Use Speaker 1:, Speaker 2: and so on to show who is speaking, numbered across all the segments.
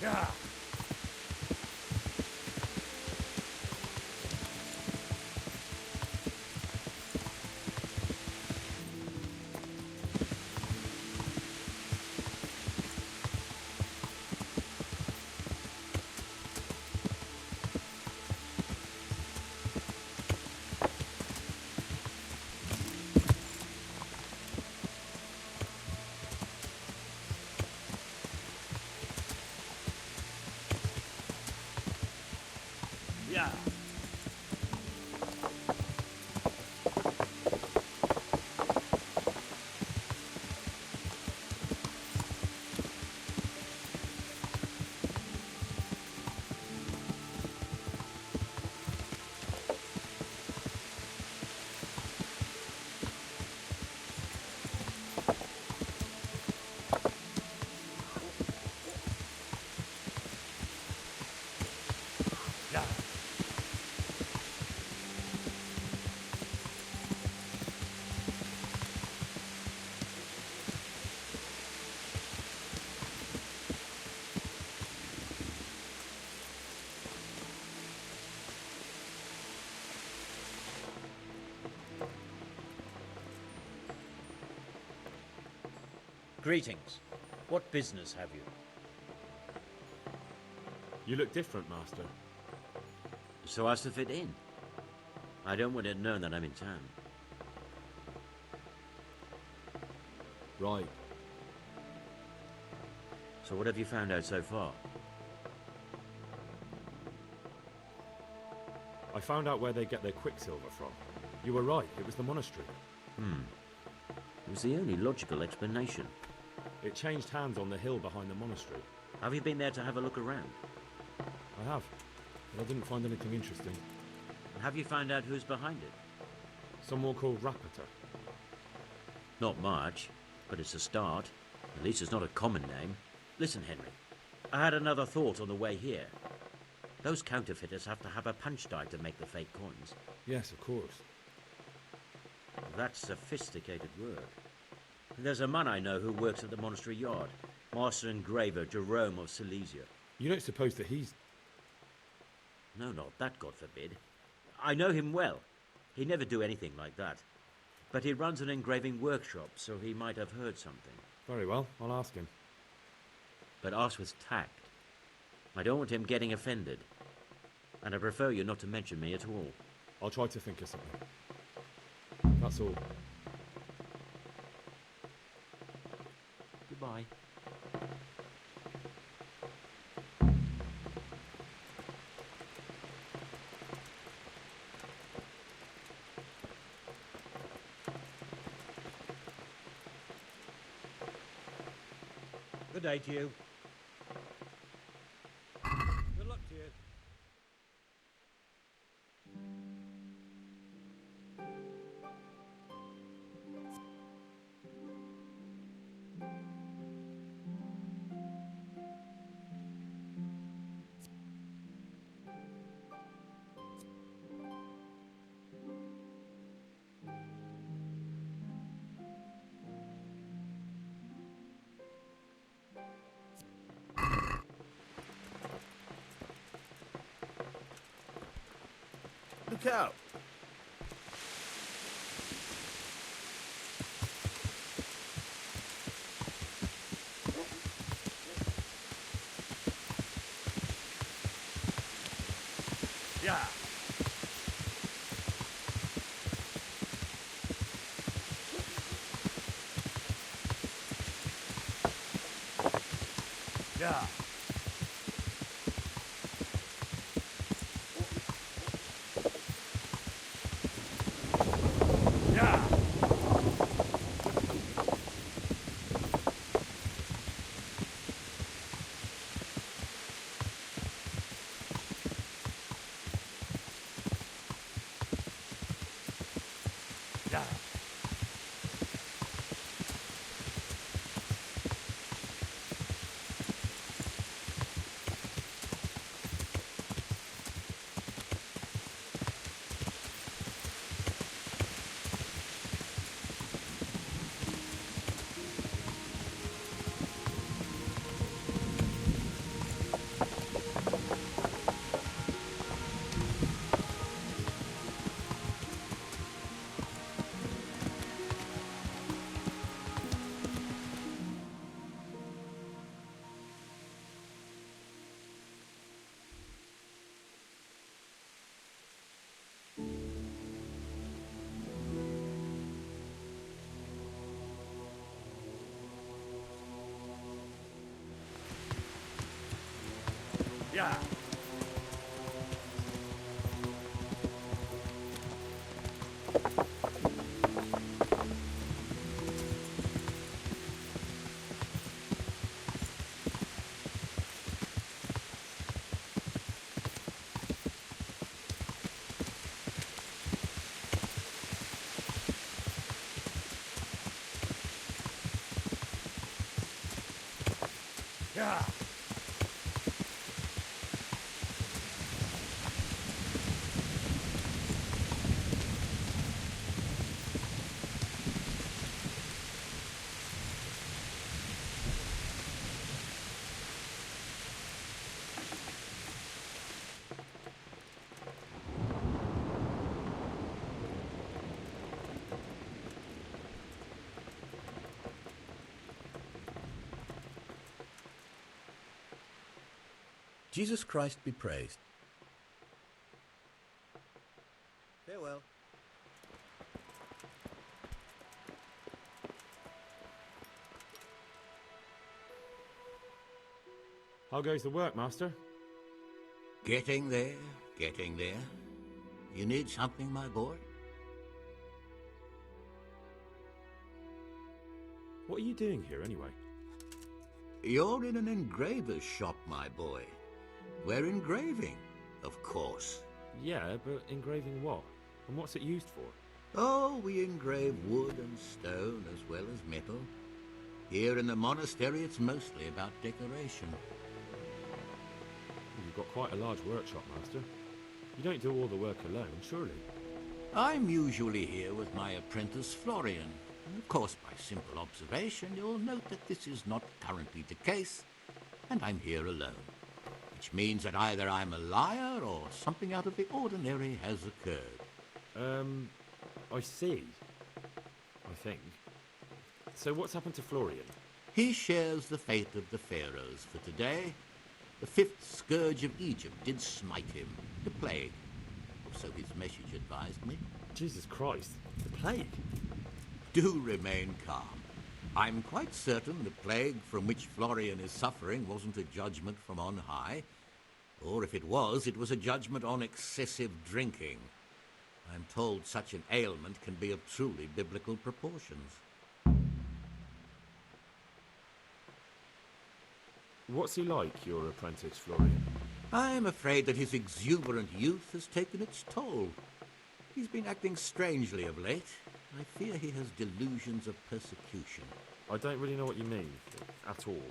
Speaker 1: Yeah. Yeah. Yeah.
Speaker 2: Greetings. What business have you?
Speaker 1: You look different, Master.
Speaker 2: So as to fit in. I don't want it known that I'm in town.
Speaker 1: Right.
Speaker 2: So what have you found out so far?
Speaker 1: I found out where they get their quicksilver from. You were right, it was the monastery.
Speaker 2: It was the only logical explanation.
Speaker 1: It changed hands on the hill behind the monastery.
Speaker 2: Have you been there to have a look around?
Speaker 1: I have, but I didn't find anything interesting.
Speaker 2: And have you found out who's behind it?
Speaker 1: Someone called Rapiter.
Speaker 2: Not much, but it's a start. At least it's not a common name. Listen, Henry, I had another thought on the way here. Those counterfeiters have to have a punch die to make the fake coins.
Speaker 1: Yes, of course.
Speaker 2: That's sophisticated work. There's a man I know who works at the monastery yard. Master engraver Jerome of Silesia.
Speaker 1: You don't suppose that he's...
Speaker 2: No, not that, God forbid. I know him well. He'd never do anything like that. But he runs an engraving workshop, so he might have heard something.
Speaker 1: Very well, I'll ask him.
Speaker 2: But ask with tact. I don't want him getting offended. And I prefer you not to mention me at all.
Speaker 1: I'll try to think of something. That's all.
Speaker 2: Goodbye. Good day to you. Good luck to you.
Speaker 3: Look out!
Speaker 1: Yeah. Yeah. Yeah. Yeah. Yeah. Yeah.
Speaker 3: Jesus Christ be praised. Farewell.
Speaker 1: How goes the work, Master?
Speaker 3: Getting there, getting there. You need something, my boy?
Speaker 1: What are you doing here, anyway?
Speaker 3: You're in an engraver's shop, my boy. We're engraving, of course.
Speaker 1: Yeah, but engraving what? And what's it used for?
Speaker 3: Oh, we engrave wood and stone as well as metal. Here in the monastery, it's mostly about decoration.
Speaker 1: You've got quite a large workshop, Master. You don't do all the work alone, surely?
Speaker 3: I'm usually here with my apprentice, Florian. And of course, by simple observation, you'll note that this is not currently the case, and I'm here alone. Which means that either I'm a liar or something out of the ordinary has occurred.
Speaker 1: I see. I think. So what's happened to Florian?
Speaker 3: He shares the fate of the pharaohs for today. The fifth scourge of Egypt did smite him, the plague. Or so his message advised me.
Speaker 1: Jesus Christ, the plague?
Speaker 3: Do remain calm. I'm quite certain the plague from which Florian is suffering wasn't a judgment from on high. Or if it was a judgment on excessive drinking. I'm told such an ailment can be of truly biblical proportions.
Speaker 1: What's he like, your apprentice, Florian?
Speaker 3: I'm afraid that his exuberant youth has taken its toll. He's been acting strangely of late. I fear he has delusions of persecution.
Speaker 1: I don't really know what you mean, at all.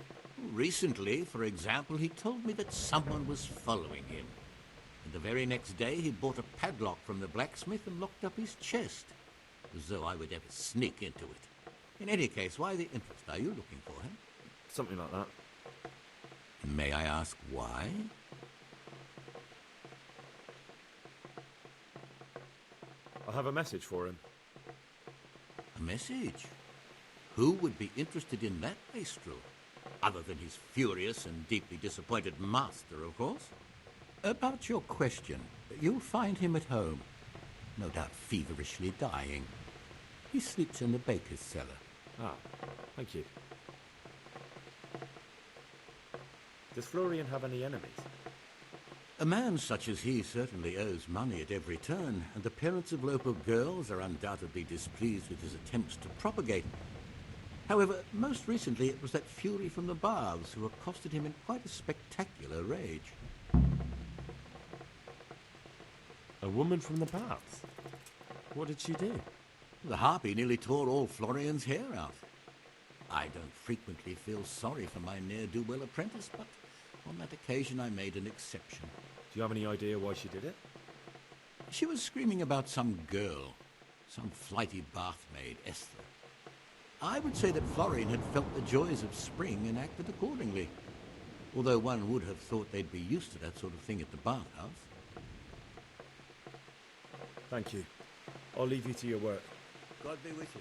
Speaker 3: Recently, for example, he told me that someone was following him. And the very next day he bought a padlock from the blacksmith and locked up his chest. As though I would ever sneak into it. In any case, why the interest? Are you looking for him?
Speaker 1: Something like that.
Speaker 3: May I ask why?
Speaker 1: I have a message for him.
Speaker 3: A message? Who would be interested in that wastrel? Other than his furious and deeply disappointed master, of course. About your question, you'll find him at home. No doubt feverishly dying. He sleeps in the baker's cellar.
Speaker 1: Ah, thank you. Does Florian have any enemies?
Speaker 3: A man such as he certainly owes money at every turn, and the parents of local girls are undoubtedly displeased with his attempts to propagate. However, most recently it was that fury from the baths who accosted him in quite a spectacular rage.
Speaker 1: A woman from the baths? What did she do?
Speaker 3: The harpy nearly tore all Florian's hair out. I don't frequently feel sorry for my ne'er-do-well apprentice, but on that occasion I made an exception.
Speaker 1: Do you have any idea why she did it?
Speaker 3: She was screaming about some girl, some flighty bath-maid, Esther. I would say that Florian had felt the joys of spring and acted accordingly, although one would have thought they'd be used to that sort of thing at the bathhouse.
Speaker 1: Thank you. I'll leave you to your work.
Speaker 3: God be with you.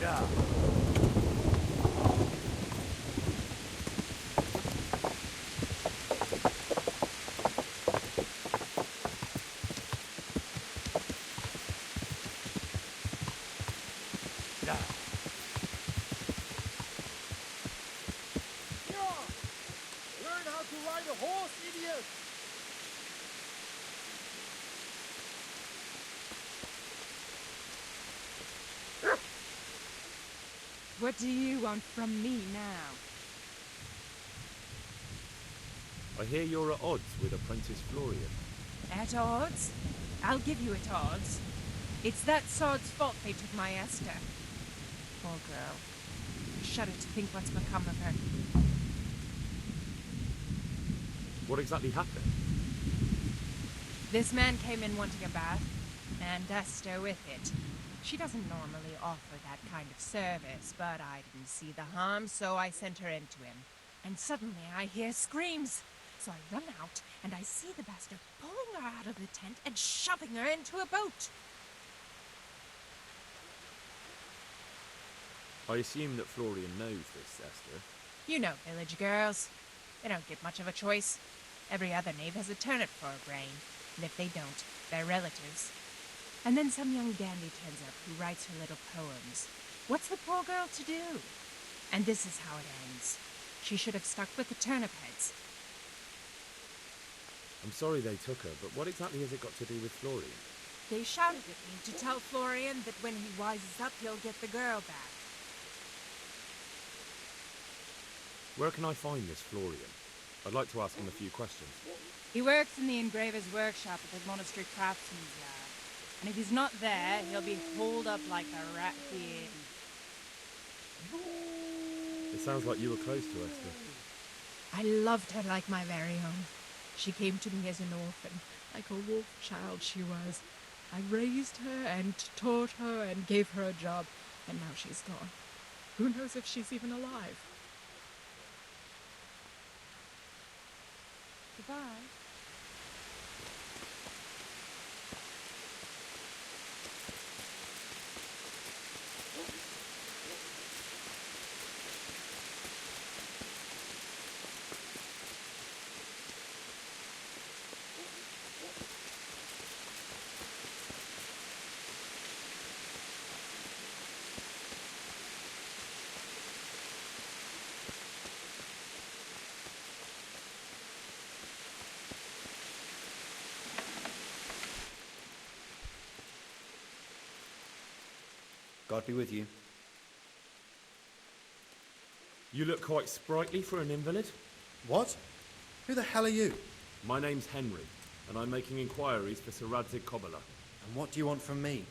Speaker 1: Yeah.
Speaker 4: Learn how to ride a horse, idiot!
Speaker 5: What do you want from me now?
Speaker 1: I hear you're at odds with Apprentice Florian.
Speaker 5: At odds? I'll give you at odds. It's that sod's fault they took my Esther. Poor girl. I shudder to think what's become of her.
Speaker 1: What exactly happened?
Speaker 5: This man came in wanting a bath, and Esther with it. She doesn't normally offer that kind of service, but I didn't see the harm, so I sent her in to him. And suddenly I hear screams. So I run out, and I see the bastard pulling her out of the tent and shoving her into a boat.
Speaker 1: I assume that Florian knows this, Esther.
Speaker 5: You know village girls. They don't get much of a choice. Every other knave has a turnip for a brain, and if they don't, they're relatives. And then some young dandy turns up who writes her little poems. What's the poor girl to do? And this is how it ends. She should have stuck with the turnip heads.
Speaker 1: I'm sorry they took her, but what exactly has it got to do with Florian?
Speaker 5: They shouted at me to tell Florian that when he wises up, he'll get the girl back.
Speaker 1: Where can I find this Florian? I'd like to ask him a few questions.
Speaker 5: He works in the engraver's workshop at the monastery craftsman's yard. And if he's not there, he'll be holed up like the rat he is.
Speaker 1: It sounds like you were close to Esther.
Speaker 5: I loved her like my very own. She came to me as an orphan, like a wolf child she was. I raised her and taught her and gave her a job, and now she's gone. Who knows if she's even alive? Goodbye.
Speaker 6: God be with you.
Speaker 1: You look quite sprightly for an invalid.
Speaker 6: What? Who the hell are you?
Speaker 1: My name's Henry, and I'm making inquiries for Sir Radzig Kobyla.
Speaker 6: And what do you want from me?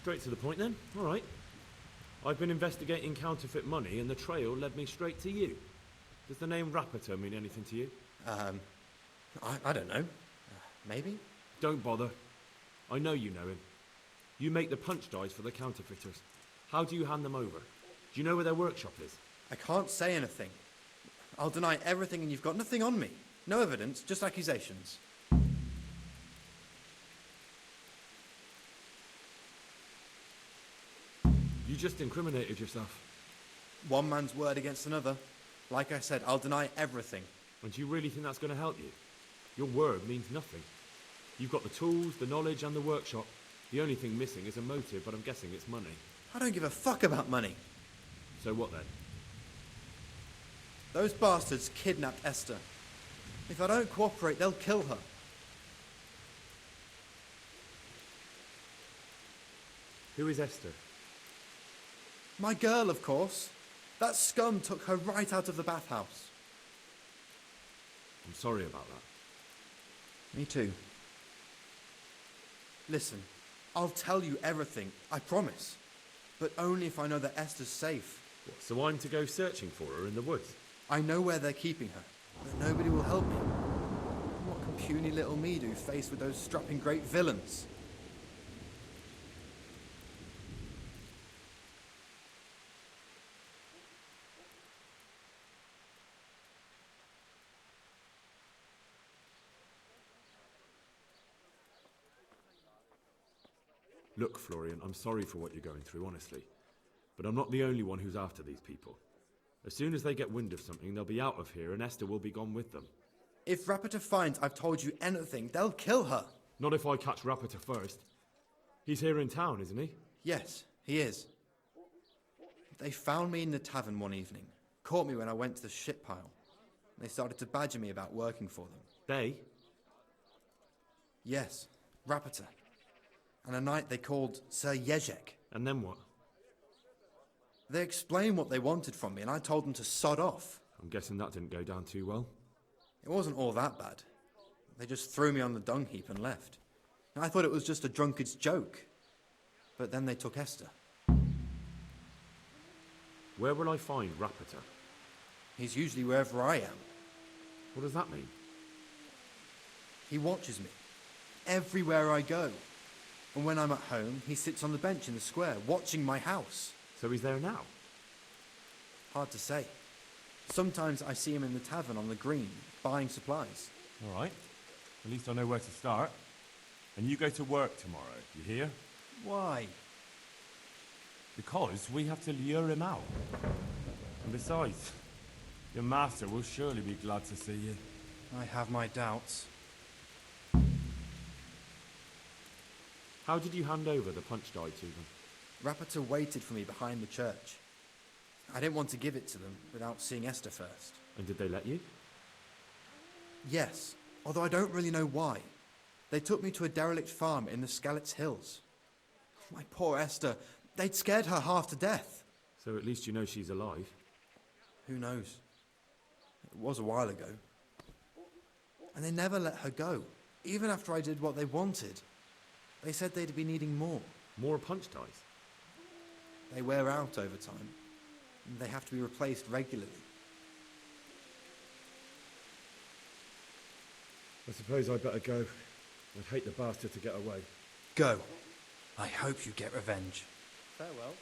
Speaker 1: Straight to the point then. All right. I've been investigating counterfeit money, and the trail led me straight to you. Does the name Rapiter mean anything to you?
Speaker 6: I don't know. Maybe?
Speaker 1: Don't bother. I know you know him. You make the punch dies for the counterfeiters. How do you hand them over? Do you know where their workshop is?
Speaker 6: I can't say anything. I'll deny everything and you've got nothing on me. No evidence, just accusations.
Speaker 1: You just incriminated yourself.
Speaker 6: One man's word against another. Like I said, I'll deny everything.
Speaker 1: And do you really think that's going to help you? Your word means nothing. You've got the tools, the knowledge, and the workshop. The only thing missing is a motive, but I'm guessing it's money.
Speaker 6: I don't give a fuck about money.
Speaker 1: So what then?
Speaker 6: Those bastards kidnapped Esther. If I don't cooperate, they'll kill her.
Speaker 1: Who is Esther?
Speaker 6: My girl, of course. That scum took her right out of the bathhouse.
Speaker 1: I'm sorry about that.
Speaker 6: Me too. Listen, I'll tell you everything, I promise. But only if I know that Esther's safe.
Speaker 1: What, so I'm to go searching for her in the woods?
Speaker 6: I know where they're keeping her, but nobody will help me. What can puny little me do faced with those strapping great villains?
Speaker 1: Look, Florian, I'm sorry for what you're going through, honestly. But I'm not the only one who's after these people. As soon as they get wind of something, they'll be out of here and Esther will be gone with them.
Speaker 6: If Rapiter finds I've told you anything, they'll kill her.
Speaker 1: Not if I catch Rapiter first. He's here in town, isn't he?
Speaker 6: Yes, he is. They found me in the tavern one evening, caught me when I went to the shit pile. They started to badger me about working for them.
Speaker 1: They?
Speaker 6: Yes, Rapiter. And a knight they called Sir Jezek.
Speaker 1: And then what?
Speaker 6: They explained what they wanted from me, and I told them to sod off.
Speaker 1: I'm guessing that didn't go down too well.
Speaker 6: It wasn't all that bad. They just threw me on the dung heap and left. I thought it was just a drunkard's joke. But then they took Esther.
Speaker 1: Where will I find Rapiter?
Speaker 6: He's usually wherever I am.
Speaker 1: What does that mean?
Speaker 6: He watches me. Everywhere I go. And when I'm at home, he sits on the bench in the square, watching my house.
Speaker 1: So he's there now?
Speaker 6: Hard to say. Sometimes I see him in the tavern on the green, buying supplies.
Speaker 7: All right. At least I know where to start. And you go to work tomorrow, you hear?
Speaker 6: Why?
Speaker 7: Because we have to lure him out. And besides, your master will surely be glad to see you.
Speaker 6: I have my doubts.
Speaker 1: How did you hand over the punch die to them?
Speaker 6: Rapiter waited for me behind the church. I didn't want to give it to them without seeing Esther first.
Speaker 1: And did they let you?
Speaker 6: Yes, although I don't really know why. They took me to a derelict farm in the Skalitz Hills. My poor Esther, they'd scared her half to death.
Speaker 1: So at least you know she's alive.
Speaker 6: Who knows? It was a while ago. And they never let her go, even after I did what they wanted. They said they'd be needing more.
Speaker 1: More punch dies?
Speaker 6: They wear out over time, and they have to be replaced regularly.
Speaker 1: I suppose I'd better go. I'd hate the bastard to get away.
Speaker 6: Go. I hope you get revenge.
Speaker 4: Farewell.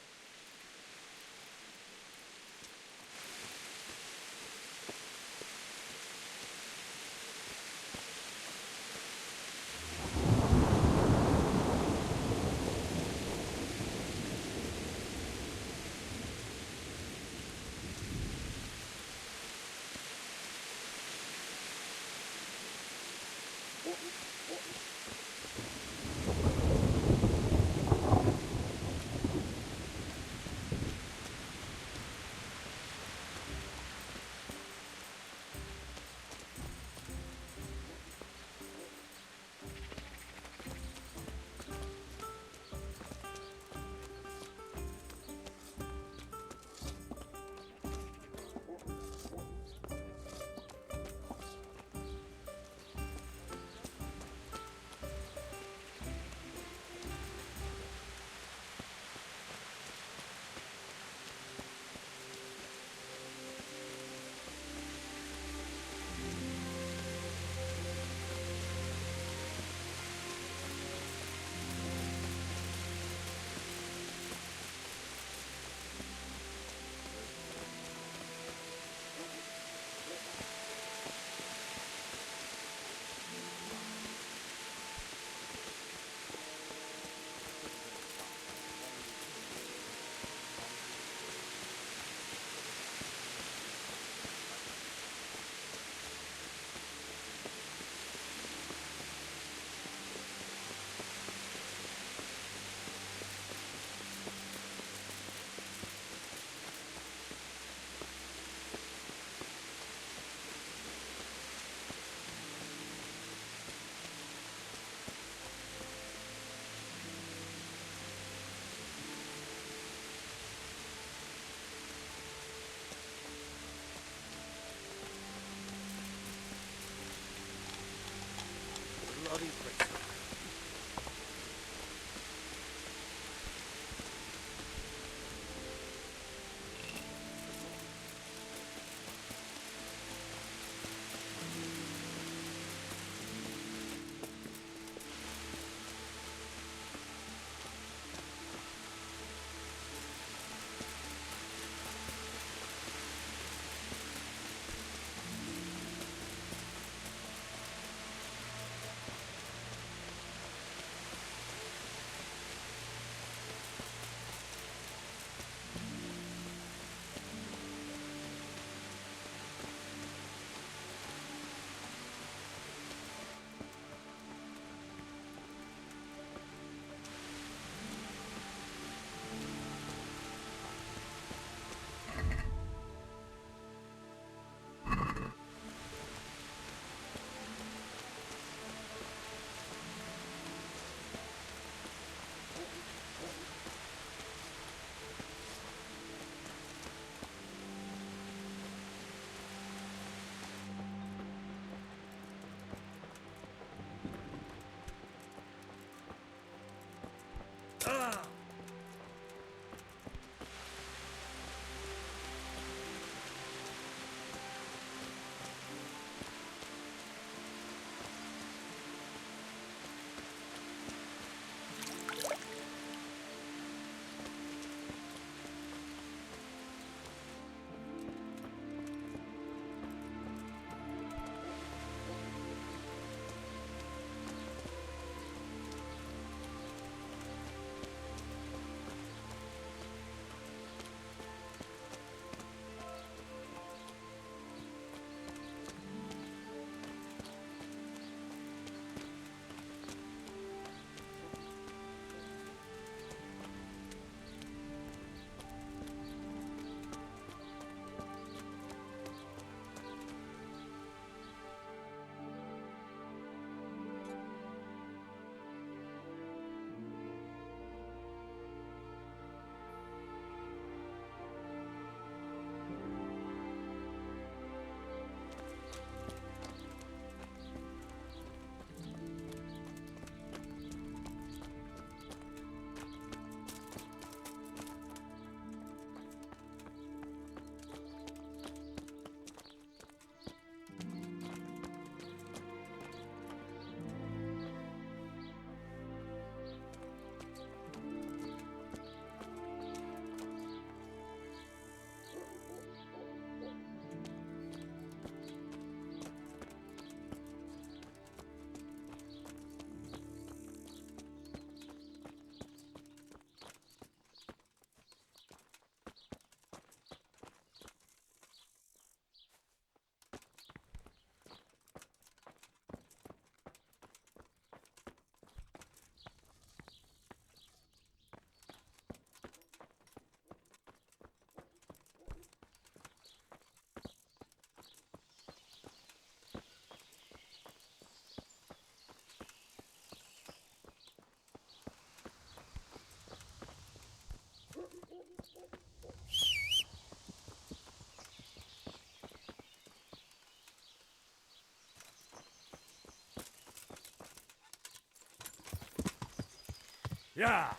Speaker 1: Yeah!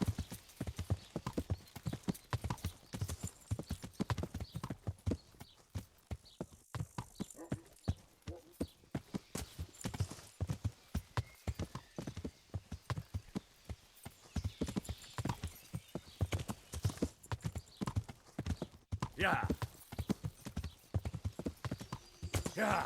Speaker 1: Yeah! Yeah!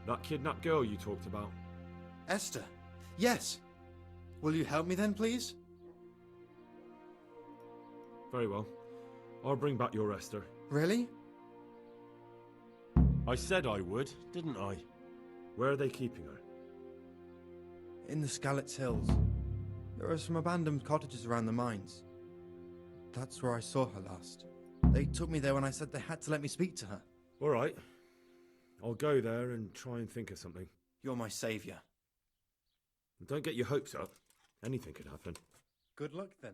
Speaker 1: That kidnapped girl you talked about.
Speaker 6: Esther. Yes. Will you help me then, please?
Speaker 1: Very well. I'll bring back your Esther.
Speaker 6: Really?
Speaker 7: I said I would, didn't I?
Speaker 1: Where are they keeping her?
Speaker 6: In the Skalitz Hills. There are some abandoned cottages around the mines. That's where I saw her last. They took me there when I said they had to let me speak to her.
Speaker 1: All right. I'll go there and try and think of something.
Speaker 6: You're my saviour.
Speaker 1: Don't get your hopes up. Anything could happen.
Speaker 6: Good luck then.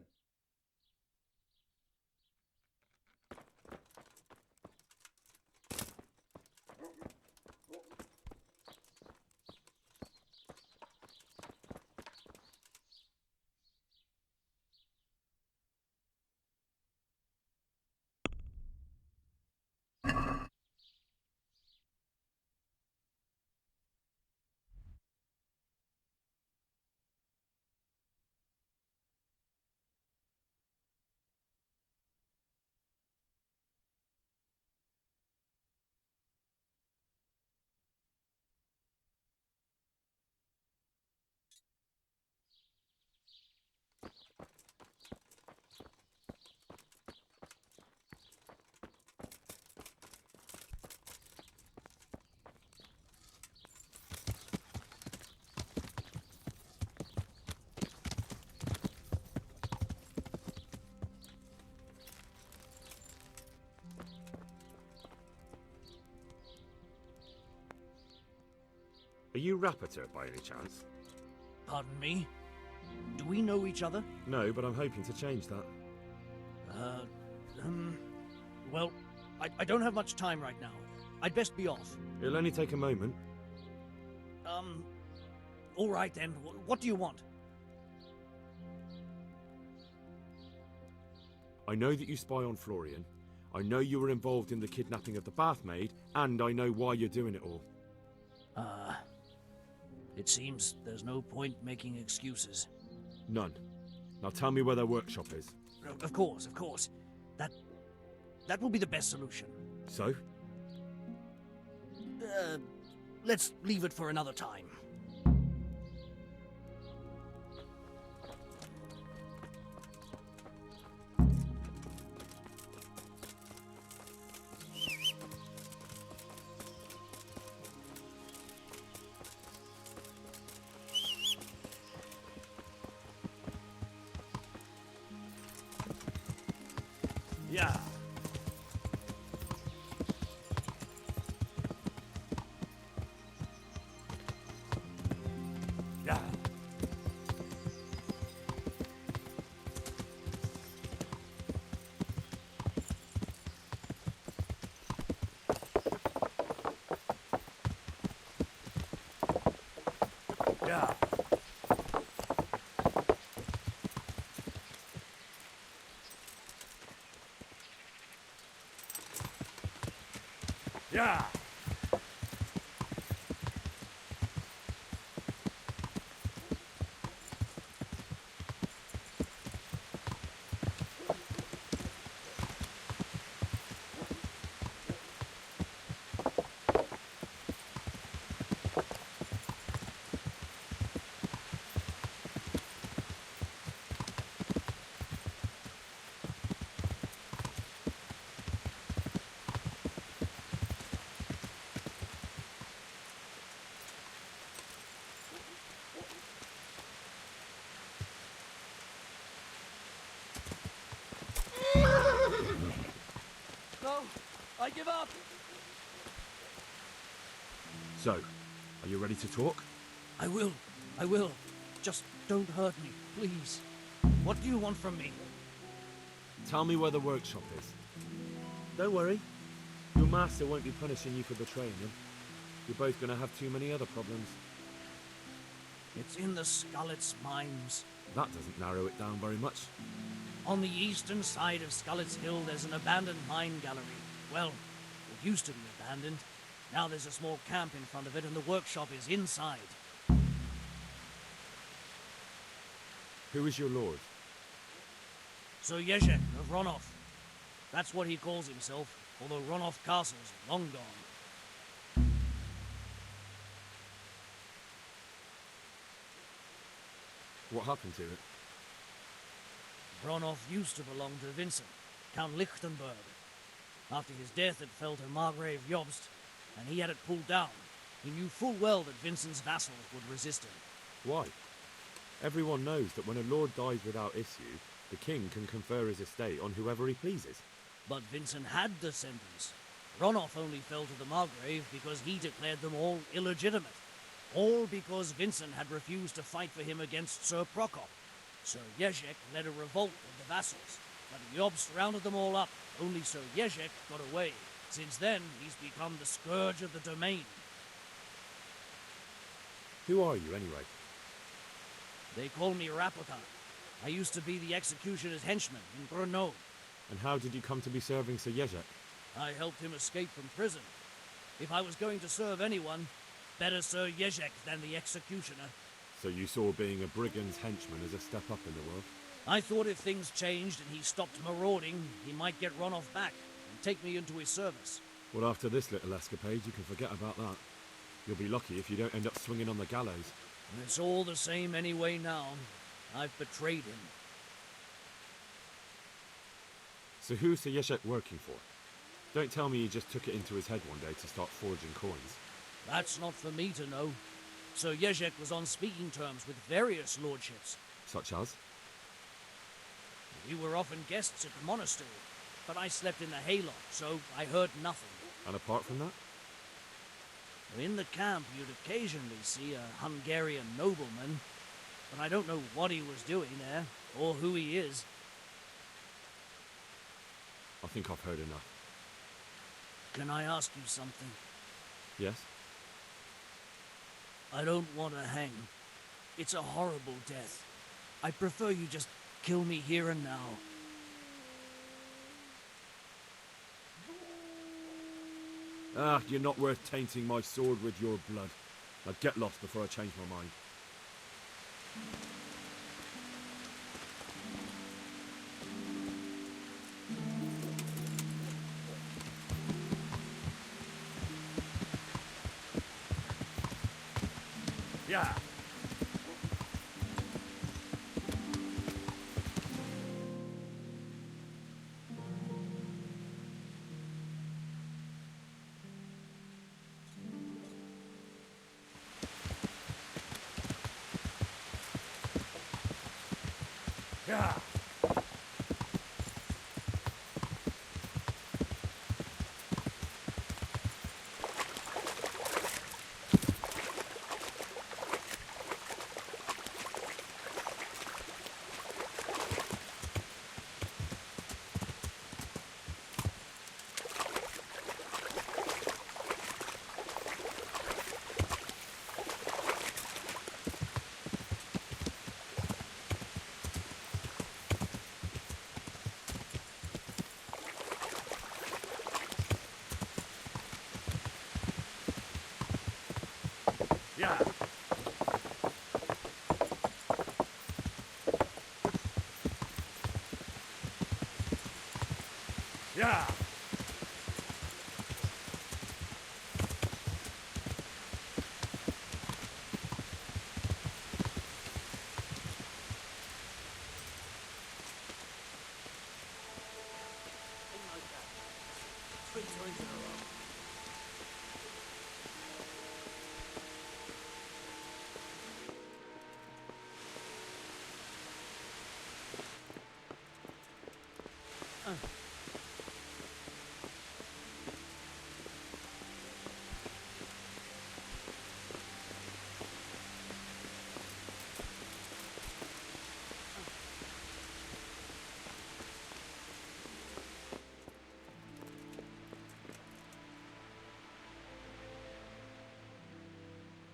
Speaker 1: you Rapiter by any chance?
Speaker 8: Pardon me? Do we know each other?
Speaker 1: No, but I'm hoping to change that.
Speaker 8: Well, I don't have much time right now. I'd best be off.
Speaker 1: It'll only take a moment.
Speaker 8: All right then. What do you want?
Speaker 1: I know that you spy on Florian. I know you were involved in the kidnapping of the bathmaid, and I know why you're doing it all.
Speaker 8: It seems there's no point making excuses.
Speaker 1: None. Now tell me where their workshop is.
Speaker 8: Of course. That will be the best solution.
Speaker 1: So?
Speaker 8: Let's leave it for another time. Yeah. Yeah. Yeah. Yeah. No, I give up.
Speaker 1: So, are you ready to talk?
Speaker 8: I will. Just don't hurt me, please. What do you want from me?
Speaker 1: Tell me where the workshop is. Don't worry. Your master won't be punishing you for betraying him. You're both going to have too many other problems.
Speaker 8: It's in the Skullet's mines.
Speaker 1: That doesn't narrow it down very much.
Speaker 8: On the eastern side of Skullet's Hill, there's an abandoned mine gallery. Well, it used to be abandoned. Now there's a small camp in front of it, and the workshop is inside.
Speaker 1: Who is your lord?
Speaker 8: Sir Jezek of Ronov. That's what he calls himself, although Ronov Castle's long gone.
Speaker 1: What happened to it?
Speaker 8: Ronov used to belong to Vincent, Count Lichtenberg. After his death, it fell to Margrave Jobst, and he had it pulled down. He knew full well that Vincent's vassals would resist him.
Speaker 1: Why? Everyone knows that when a lord dies without issue, the king can confer his estate on whoever he pleases.
Speaker 8: But Vincent had descendants. Ronov only fell to the Margrave because he declared them all illegitimate. All because Vincent had refused to fight for him against Sir Prokop. Sir Jezek led a revolt of the vassals, but Jobst rounded them all up. Only Sir Jezek got away. Since then, he's become the scourge of the domain.
Speaker 1: Who are you, anyway?
Speaker 8: They call me Rapotan. I used to be the executioner's henchman in Brno.
Speaker 1: And how did you come to be serving Sir Jezek?
Speaker 8: I helped him escape from prison. If I was going to serve anyone, better Sir Jezek than the executioner.
Speaker 1: So you saw being a brigand's henchman as a step up in the world?
Speaker 8: I thought if things changed and he stopped marauding, he might get Ronov back and take me into his service.
Speaker 1: Well, after this little escapade, you can forget about that. You'll be lucky if you don't end up swinging on the gallows.
Speaker 8: It's all the same anyway now. I've betrayed him.
Speaker 1: So who's Sir Jezek working for? Don't tell me he just took it into his head one day to start forging coins.
Speaker 8: That's not for me to know. Sir Jezek was on speaking terms with various lordships.
Speaker 1: Such as?
Speaker 8: We were often guests at the monastery, but I slept in the hayloft, so I heard nothing.
Speaker 1: And apart from that?
Speaker 8: In the camp, you'd occasionally see a Hungarian nobleman, but I don't know what he was doing there, or who he is.
Speaker 1: I think I've heard enough.
Speaker 8: Can I ask you something?
Speaker 1: Yes?
Speaker 8: I don't want to hang. It's a horrible death. I prefer you just kill me here and now.
Speaker 1: Ah, you're not worth tainting my sword with your blood. Now get lost before I change my mind.
Speaker 7: Yeah. Yeah. Yeah. Yeah.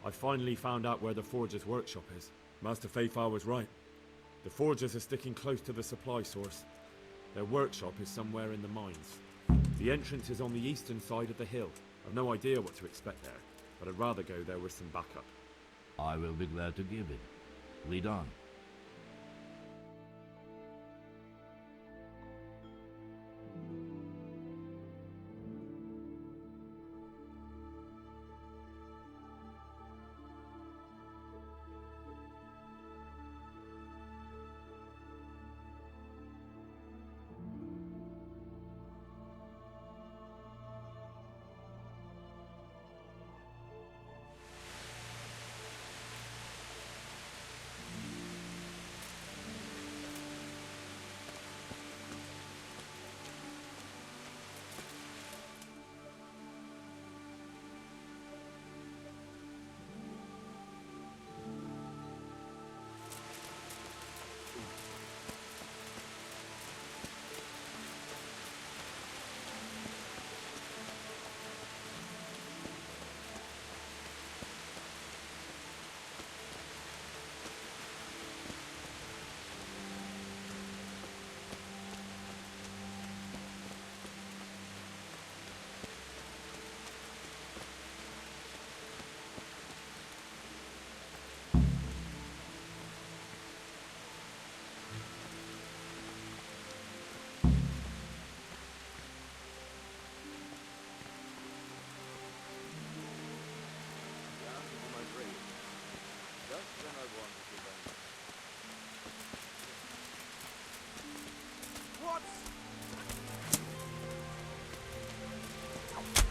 Speaker 1: I finally found out where the Forger's workshop is. Master Faithfar was right. The Forgers are sticking close to the supply source. Their workshop is somewhere in the mines. The entrance is on the eastern side of the hill. I've no idea what to expect there, but I'd rather go there with some backup.
Speaker 9: I will be glad to give it. Lead on.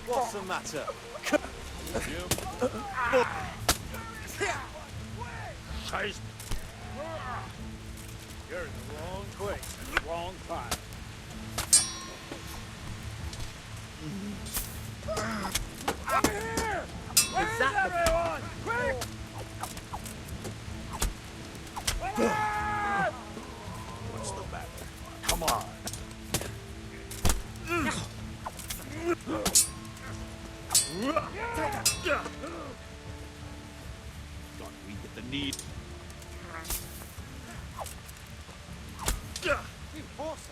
Speaker 6: What's the matter?
Speaker 7: Scheiße. You're in the wrong place at the wrong time. Over here!
Speaker 4: Is that everyone? Quick!
Speaker 10: What's the matter? Come on. Thought we'd get the need.
Speaker 4: You horse!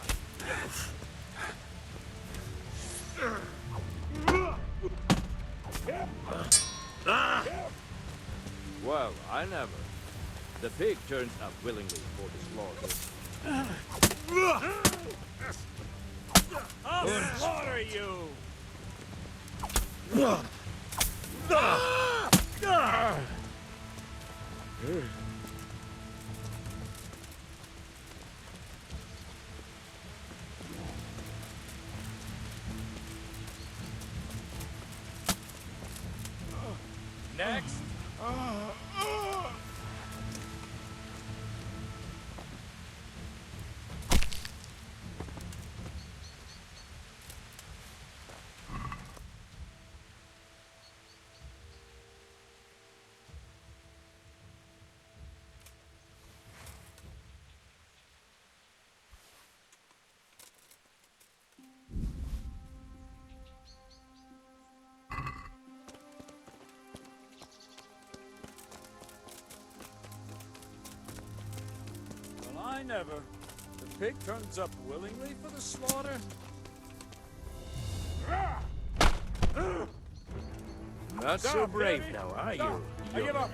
Speaker 10: Well, I never. The pig turns up willingly for the slaughter. I'll slaughter you! Next. Well, I never. The pig turns up willingly for the slaughter. Not so brave now, are you?
Speaker 4: I give up.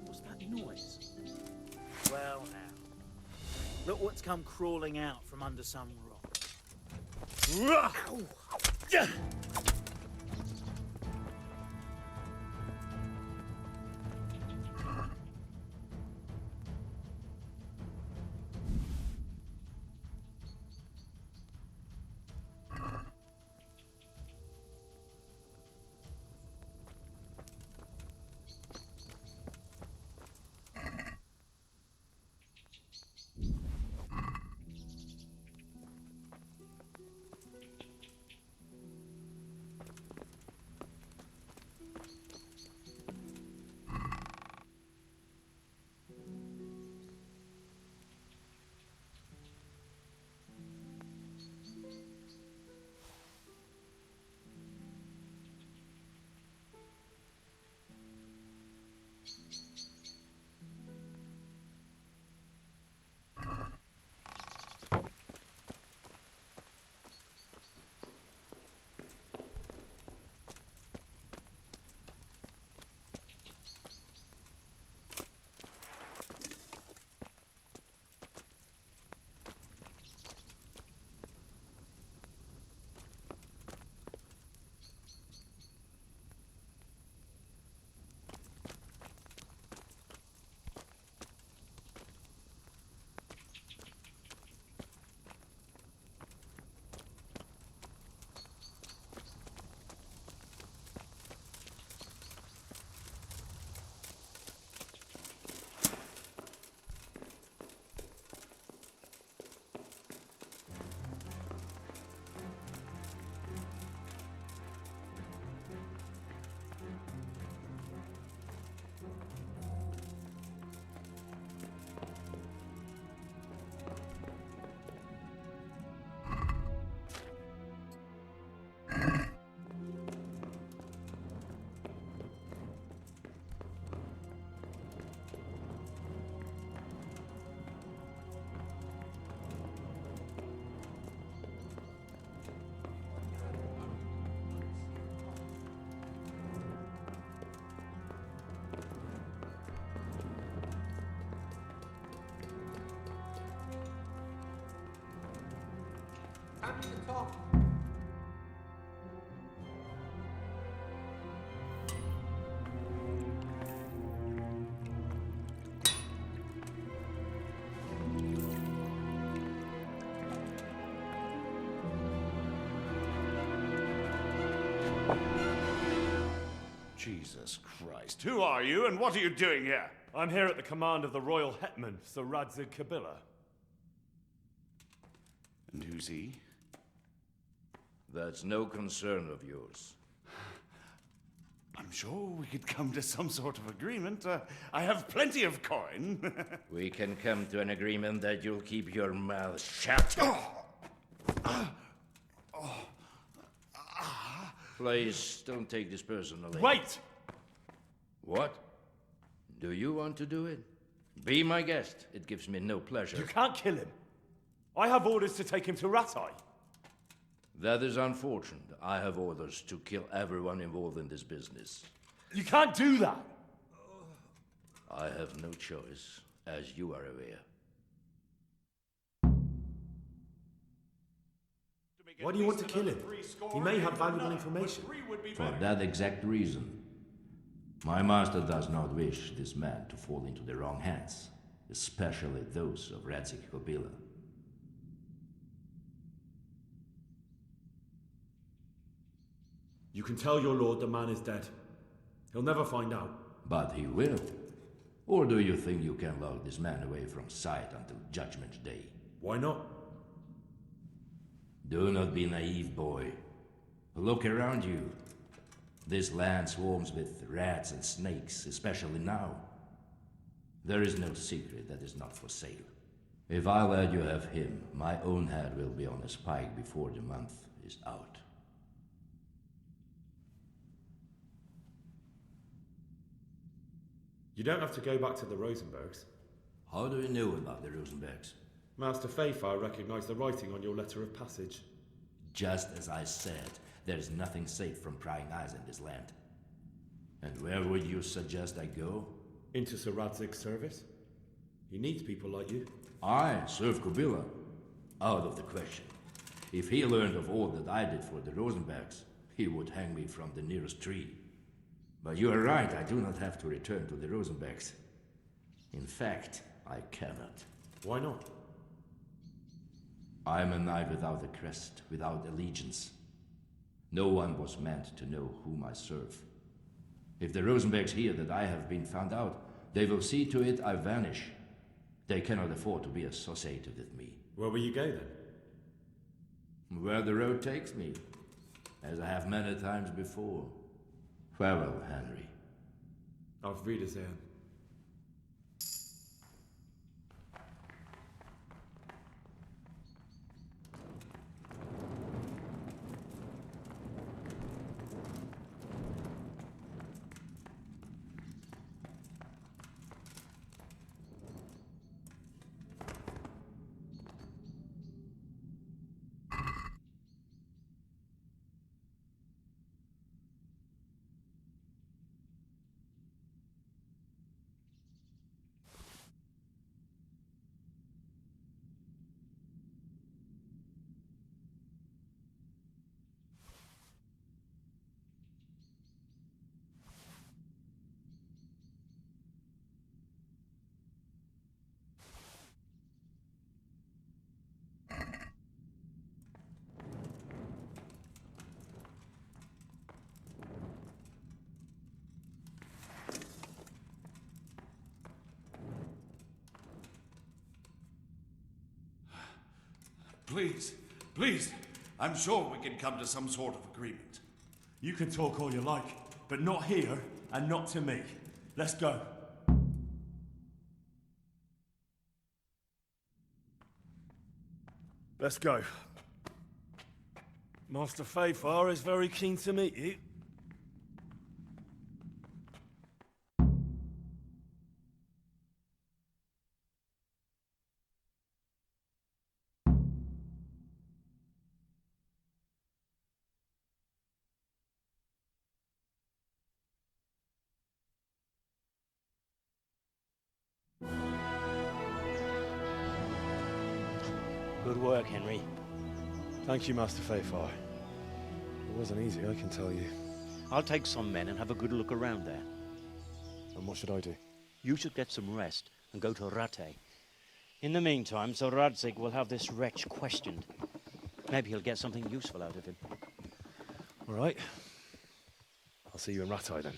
Speaker 11: What's that noise? Well now, look what's come crawling out from under some rock.
Speaker 6: Happy to talk.
Speaker 12: Jesus Christ. Who are you and what are you doing here?
Speaker 1: I'm here at the command of the Royal Hetman, Sir Radzig Kabila.
Speaker 12: And who's he?
Speaker 13: That's no concern of yours.
Speaker 12: I'm sure we could come to some sort of agreement. I have plenty of coin.
Speaker 13: We can come to an agreement that you'll keep your mouth shut. Please, don't take this personally.
Speaker 1: Wait!
Speaker 13: What? Do you want to do it? Be my guest. It gives me no pleasure.
Speaker 1: You can't kill him. I have orders to take him to Rattay.
Speaker 13: That is unfortunate. I have orders to kill everyone involved in this business.
Speaker 1: You can't do that!
Speaker 13: I have no choice, as you are aware.
Speaker 1: Why do you want to kill him? He may have valuable information.
Speaker 9: For that exact reason. My master does not wish this man to fall into the wrong hands, especially those of Radzig Kabila.
Speaker 1: You can tell your lord the man is dead. He'll never find out.
Speaker 9: But he will. Or do you think you can lock this man away from sight until Judgment Day?
Speaker 1: Why not?
Speaker 9: Do not be naive, boy. Look around you. This land swarms with rats and snakes, especially now. There is no secret that is not for sale. If I let you have him, my own head will be on a spike before the month is out.
Speaker 1: You don't have to go back to the Rosenbergs.
Speaker 9: How do you know about the Rosenbergs?
Speaker 1: Master Fayfire recognized the writing on your letter of passage.
Speaker 9: Just as I said, there is nothing safe from prying eyes in this land. And where would you suggest I go?
Speaker 1: Into Sir Radzig's service. He needs people like you.
Speaker 9: I serve Kabila. Out of the question. If he learned of all that I did for the Rosenbergs, he would hang me from the nearest tree. But you are right, I do not have to return to the Rosenbergs. In fact, I cannot.
Speaker 1: Why not?
Speaker 9: I am a knight without a crest, without allegiance. No one was meant to know whom I serve. If the Rosenbergs hear that I have been found out, they will see to it I vanish. They cannot afford to be associated with me.
Speaker 1: Where will you go then?
Speaker 9: Where the road takes me, as I have many times before. Farewell, Henry.
Speaker 1: Auf Wiedersehen.
Speaker 12: Please, please, I'm sure we can come to some sort of agreement.
Speaker 1: You can talk all you like, but not here and not to me. Let's go. Let's go. Master Fayfire is very keen to meet you.
Speaker 8: Good work, Henry.
Speaker 1: Thank you, Master Fayfire. It wasn't easy, I can tell you.
Speaker 2: I'll take some men and have a good look around there.
Speaker 1: And what should I do?
Speaker 2: You should get some rest and go to Rattay. In the meantime, Sir Radzig will have this wretch questioned. Maybe he'll get something useful out of him.
Speaker 1: All right.
Speaker 14: I'll see you in Rattay then.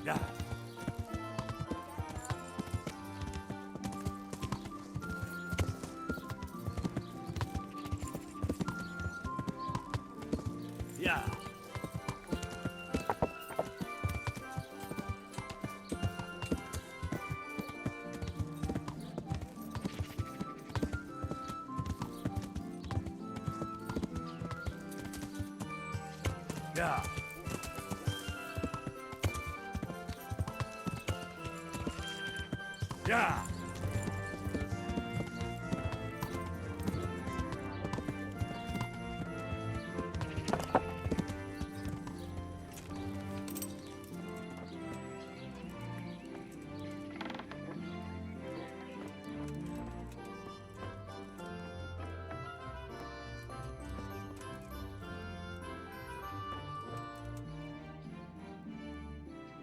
Speaker 7: Yeah. Yeah. Yeah. Yeah.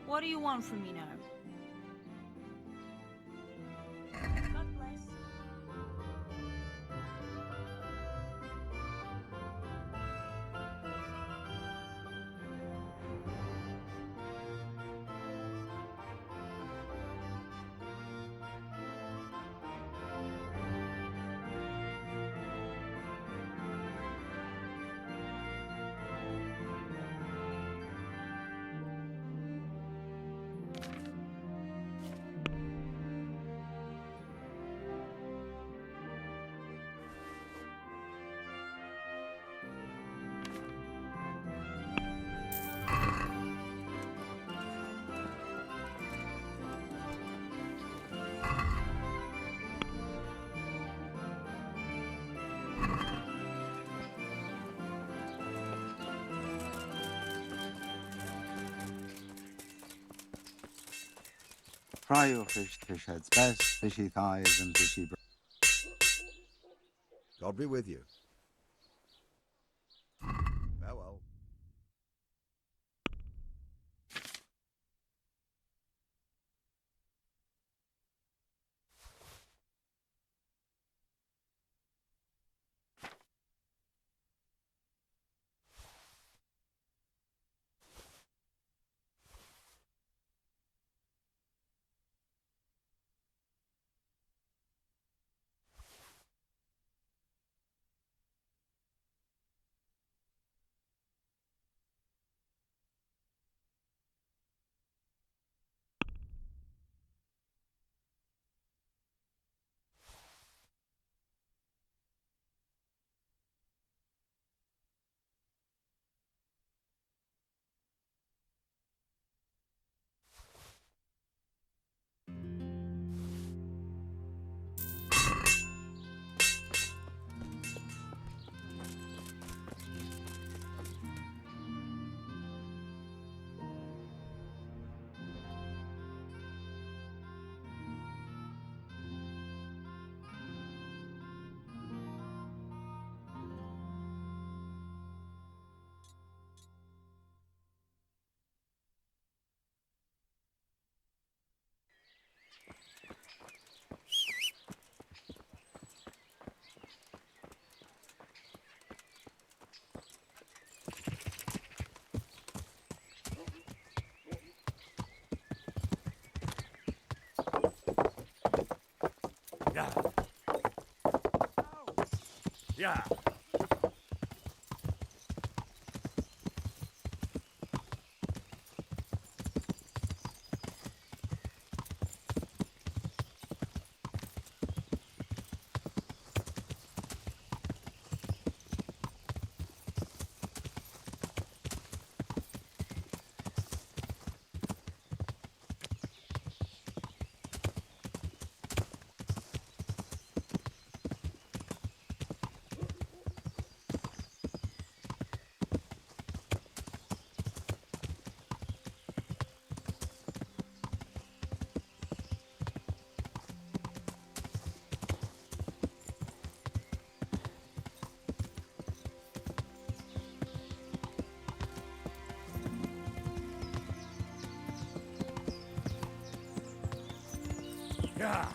Speaker 15: What do you want from me now? God bless.
Speaker 16: Fry your fish heads best, fishy thighs and fishy
Speaker 17: God be with you. Farewell.
Speaker 1: Yeah. Yeah.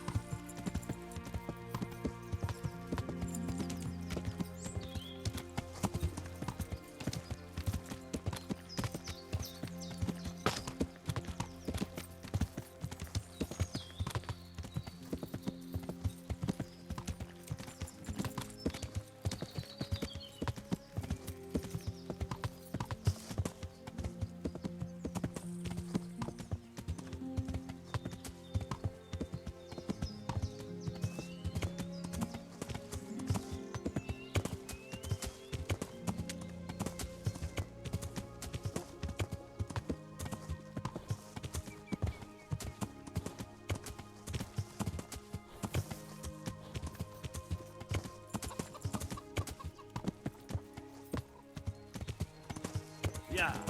Speaker 1: Yeah.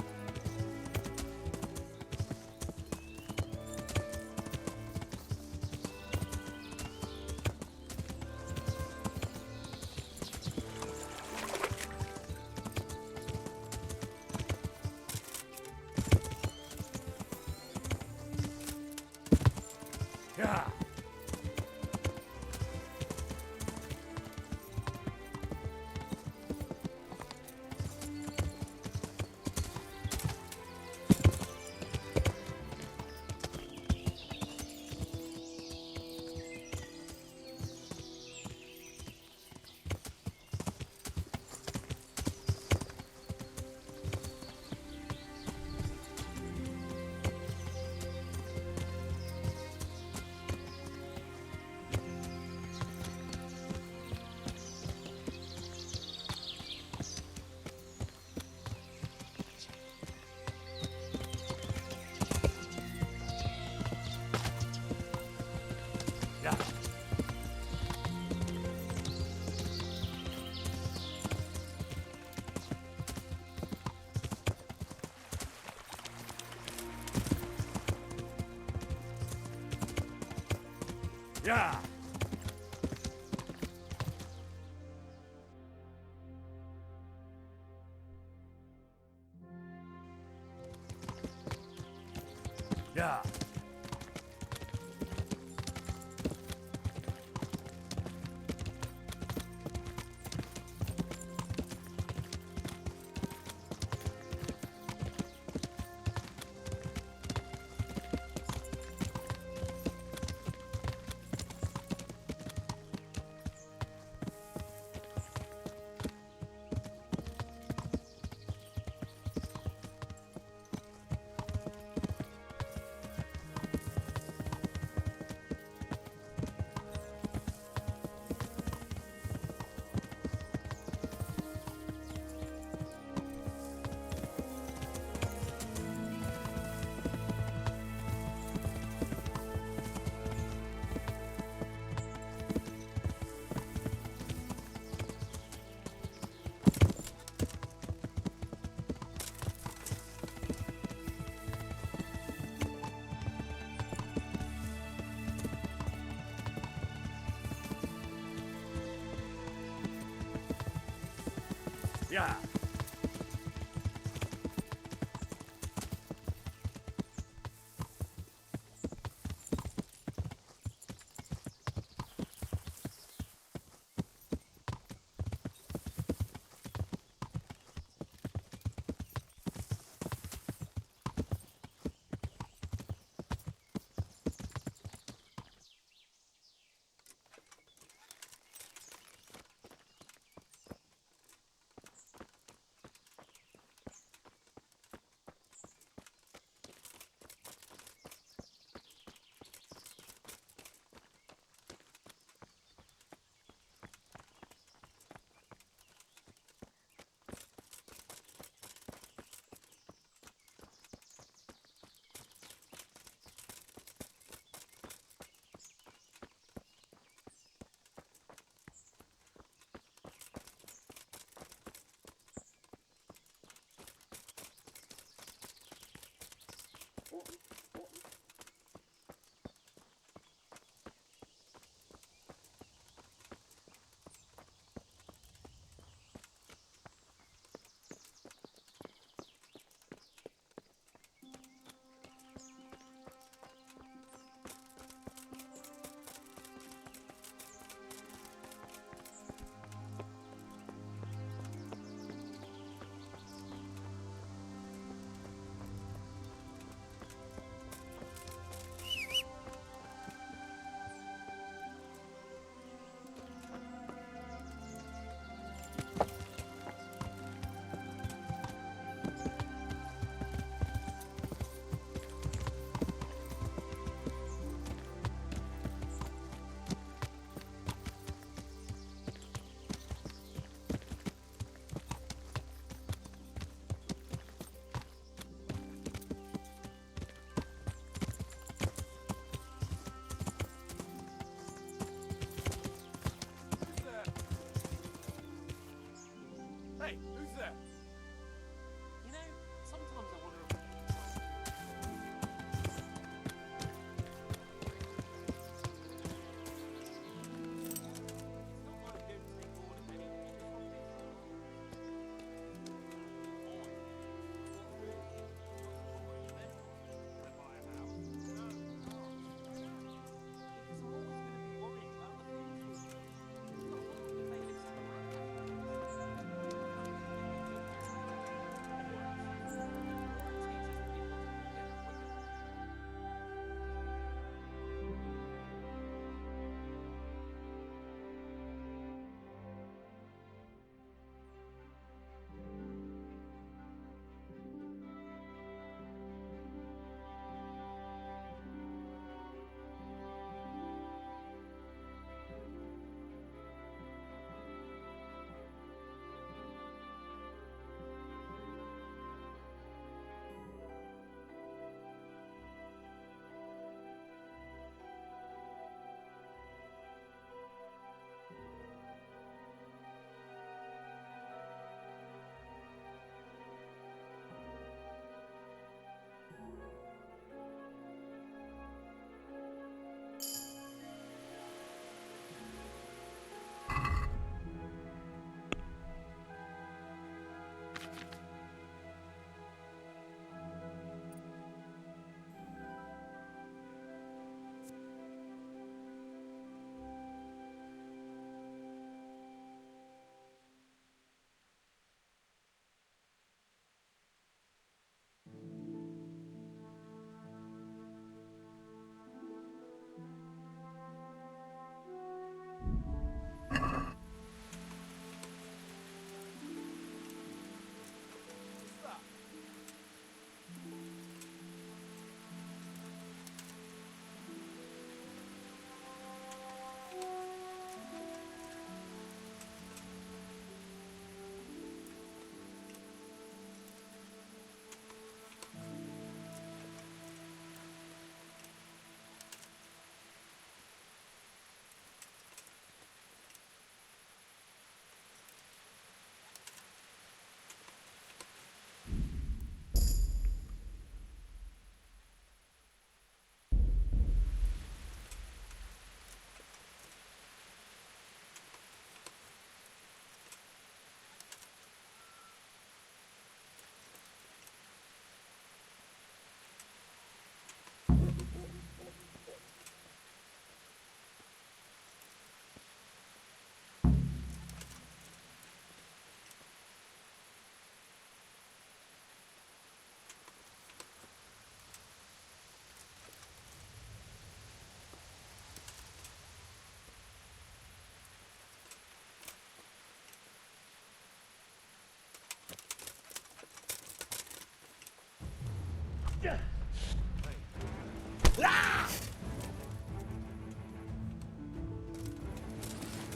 Speaker 1: Yeah. Yeah. Yeah. Yeah. Yeah.
Speaker 4: Hey, who's there?
Speaker 14: You know, sometimes I wonder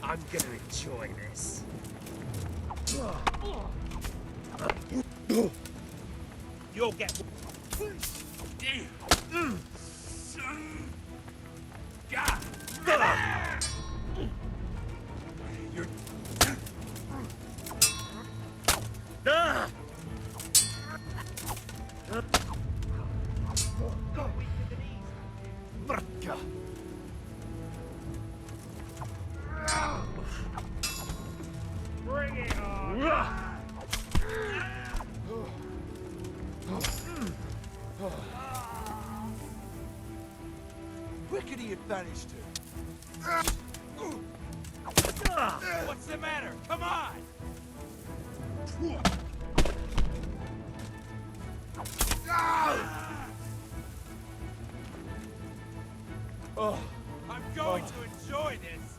Speaker 18: I'm gonna enjoy this. You'll get... You're... Bring it on!
Speaker 4: Rickety advantage to.
Speaker 18: What's the matter? Come on! I'm going to enjoy this!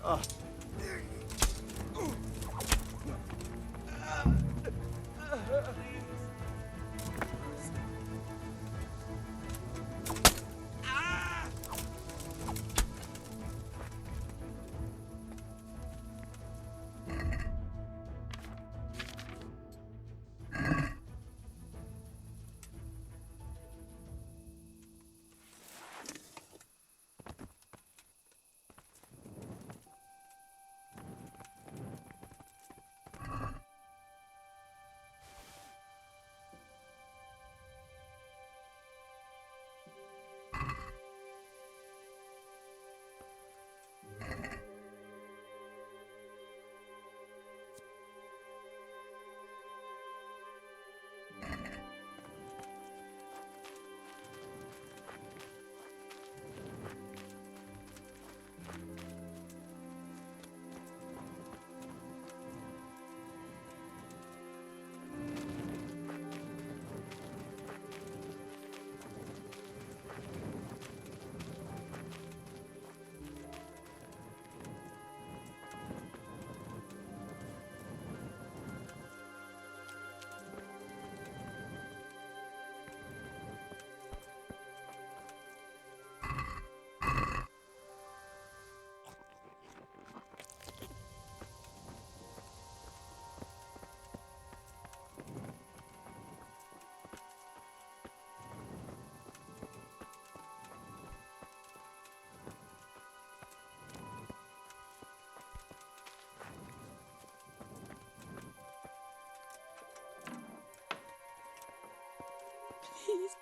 Speaker 19: Please.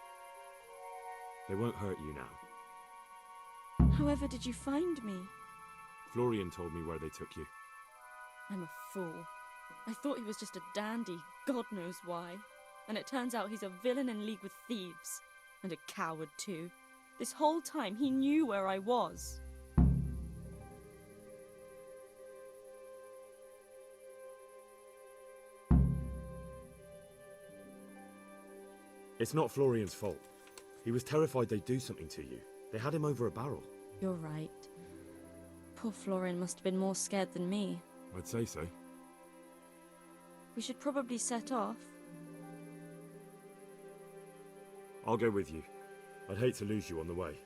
Speaker 1: They won't hurt you now.
Speaker 19: However did you find me?
Speaker 1: Florian told me where they took you.
Speaker 19: I'm a fool. I thought he was just a dandy, God knows why. And it turns out he's a villain in league with thieves. And a coward too. This whole time he knew where I was.
Speaker 1: It's not Florian's fault. He was terrified they'd do something to you. They had him over a barrel.
Speaker 19: You're right. Poor Florian must have been more scared than me.
Speaker 1: I'd say so.
Speaker 19: We should probably set off.
Speaker 1: I'll go with you. I'd hate to lose you on the way.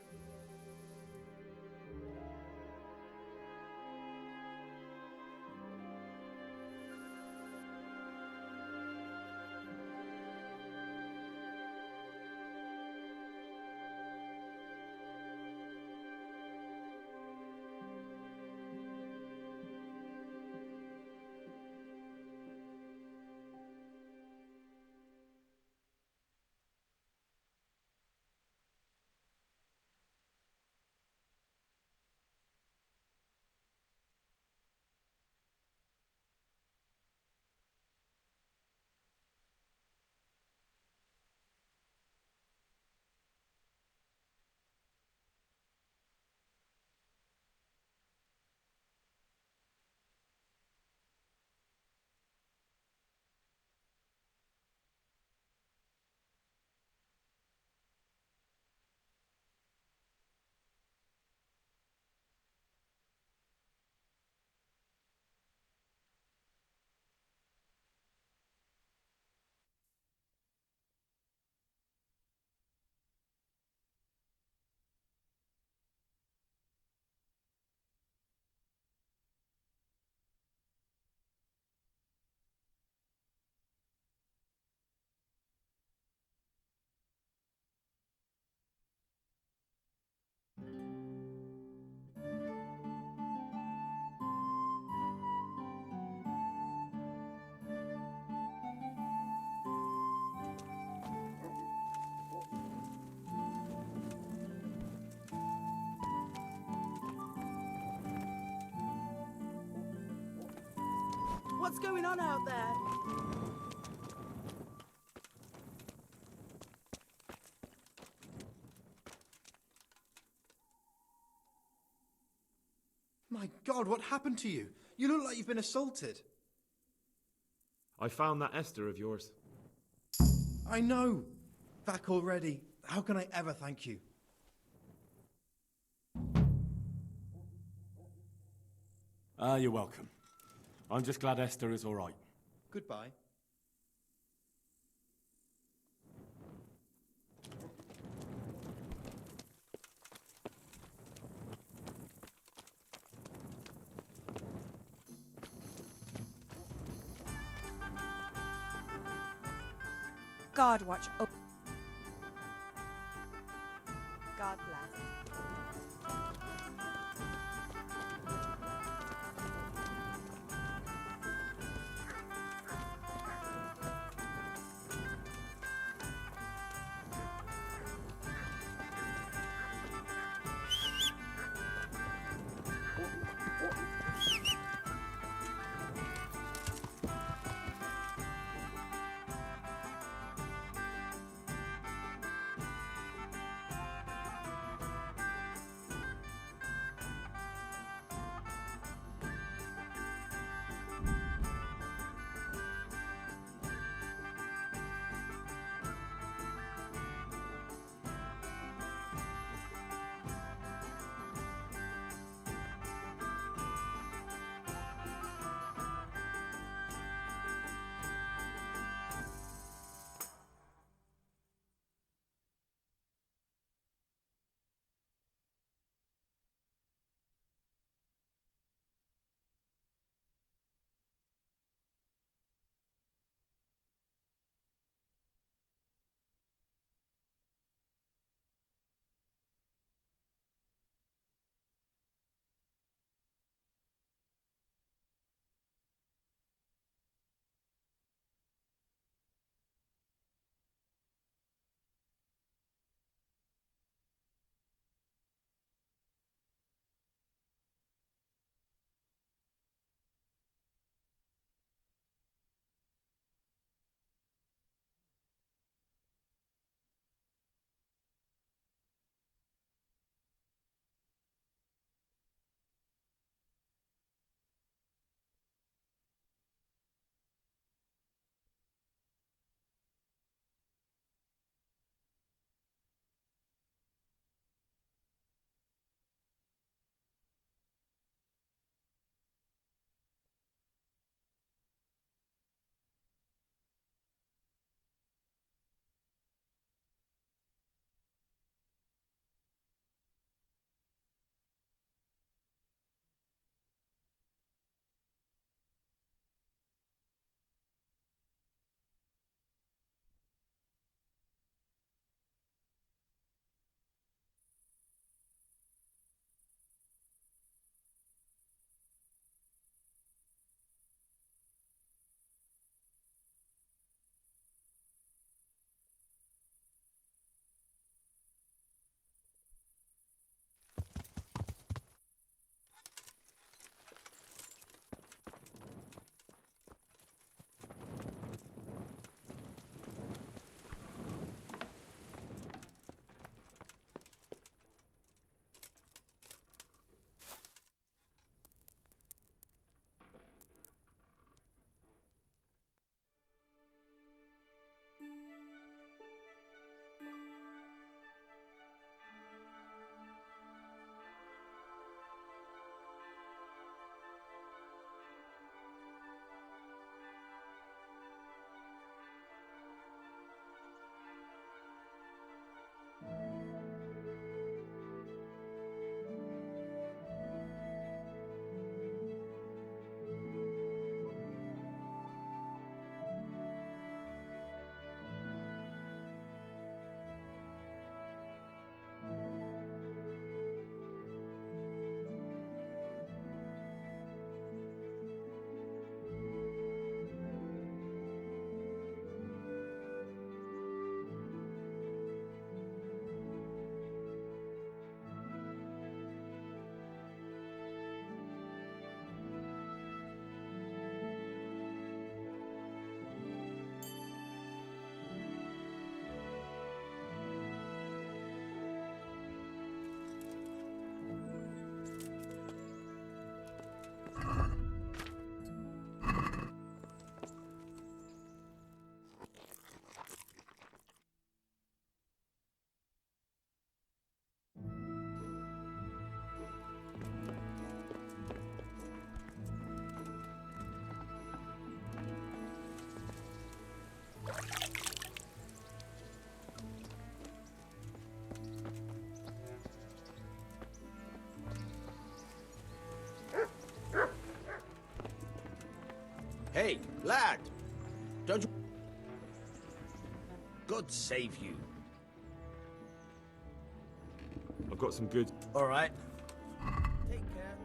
Speaker 20: What's going on out there?
Speaker 6: My God, what happened to you? You look like you've been assaulted.
Speaker 1: I found that Esther of yours.
Speaker 6: I know. Back already. How can I ever thank you?
Speaker 1: You're welcome. I'm just glad Esther is all right.
Speaker 6: Goodbye.
Speaker 5: God watch. Oh. God bless.
Speaker 21: Lad, don't you... God save you.
Speaker 1: I've got some good...
Speaker 11: All right.
Speaker 21: Take care.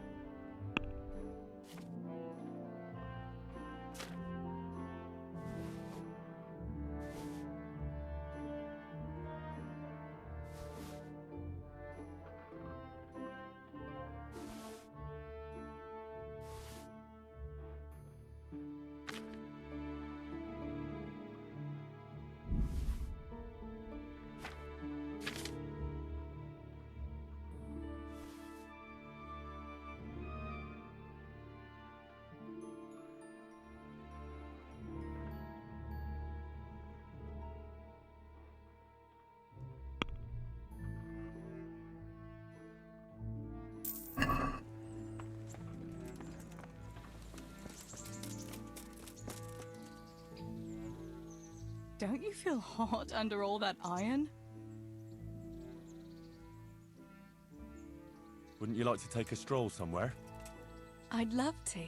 Speaker 22: Don't you feel hot under all that iron?
Speaker 1: Wouldn't you like to take a stroll somewhere?
Speaker 22: I'd love to.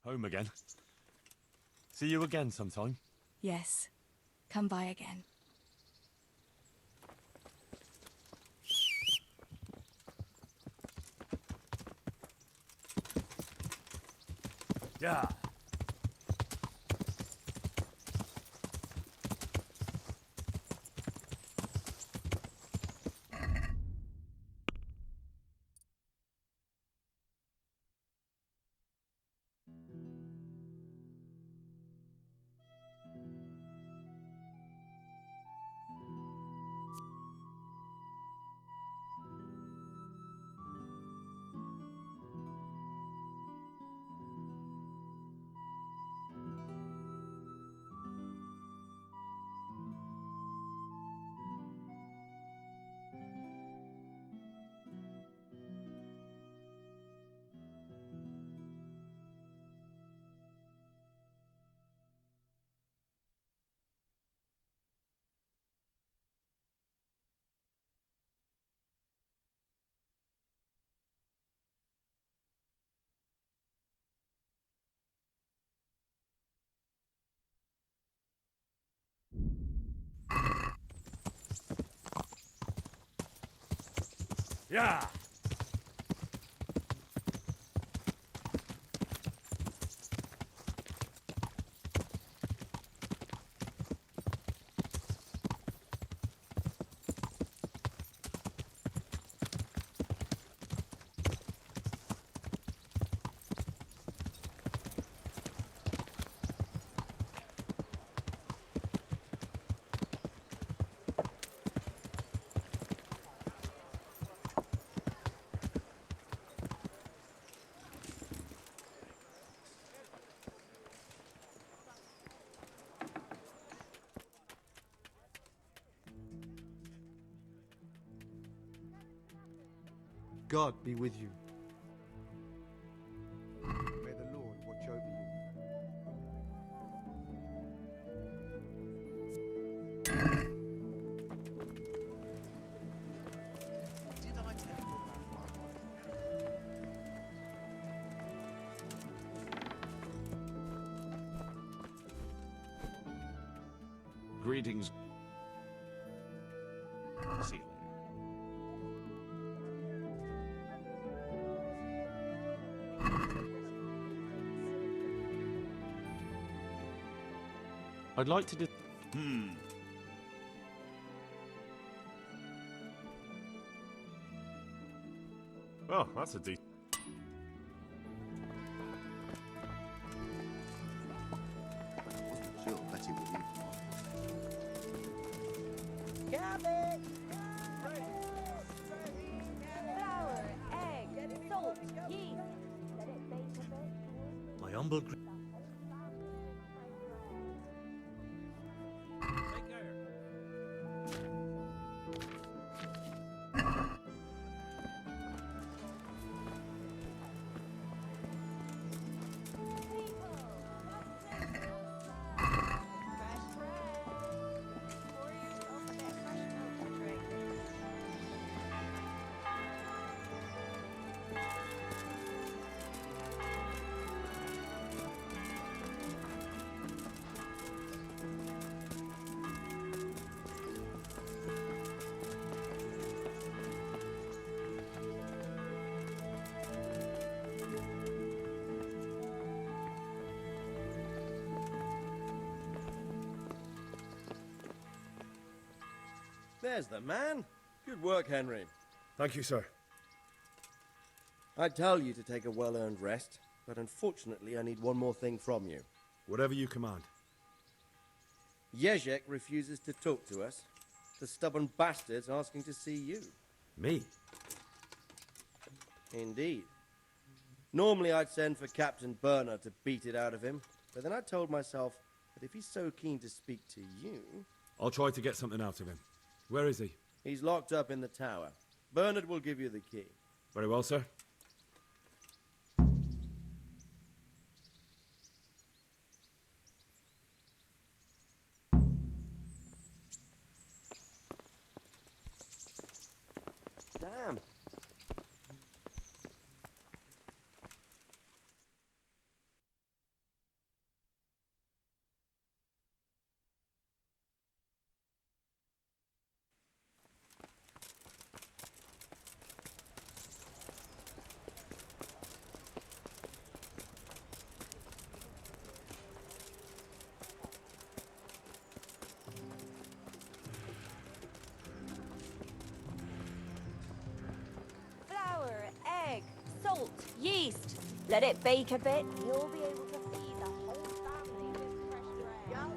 Speaker 1: Home again. See you again sometime.
Speaker 22: Yes. Come by again.
Speaker 1: Yeah. Yeah.
Speaker 3: God be with you.
Speaker 17: May the Lord watch over you.
Speaker 11: Did I tell you about
Speaker 10: Greetings. See you later.
Speaker 1: I'd like to
Speaker 23: Oh, that's a decent.
Speaker 17: Sure, Betty would eat.
Speaker 15: Cabbage! Flour, egg, salt, yeast. Let it bake a bit.
Speaker 11: My humble
Speaker 24: There's the man. Good work, Henry.
Speaker 23: Thank you, sir.
Speaker 24: I tell you to take a well-earned rest, but unfortunately I need one more thing from you.
Speaker 23: Whatever you command.
Speaker 24: Jezek refuses to talk to us. The stubborn bastard's asking to see you.
Speaker 1: Me?
Speaker 24: Indeed. Normally I'd send for Captain Burner to beat it out of him, but then I told myself that if he's so keen to speak to you...
Speaker 1: I'll try to get something out of him. Where is he?
Speaker 24: He's locked up in the tower. Bernard will give you the key.
Speaker 1: Very well, sir.
Speaker 24: Damn.
Speaker 15: Flour, egg, salt, yeast. Let it bake a bit. You'll be able to feed the whole family with fresh bread.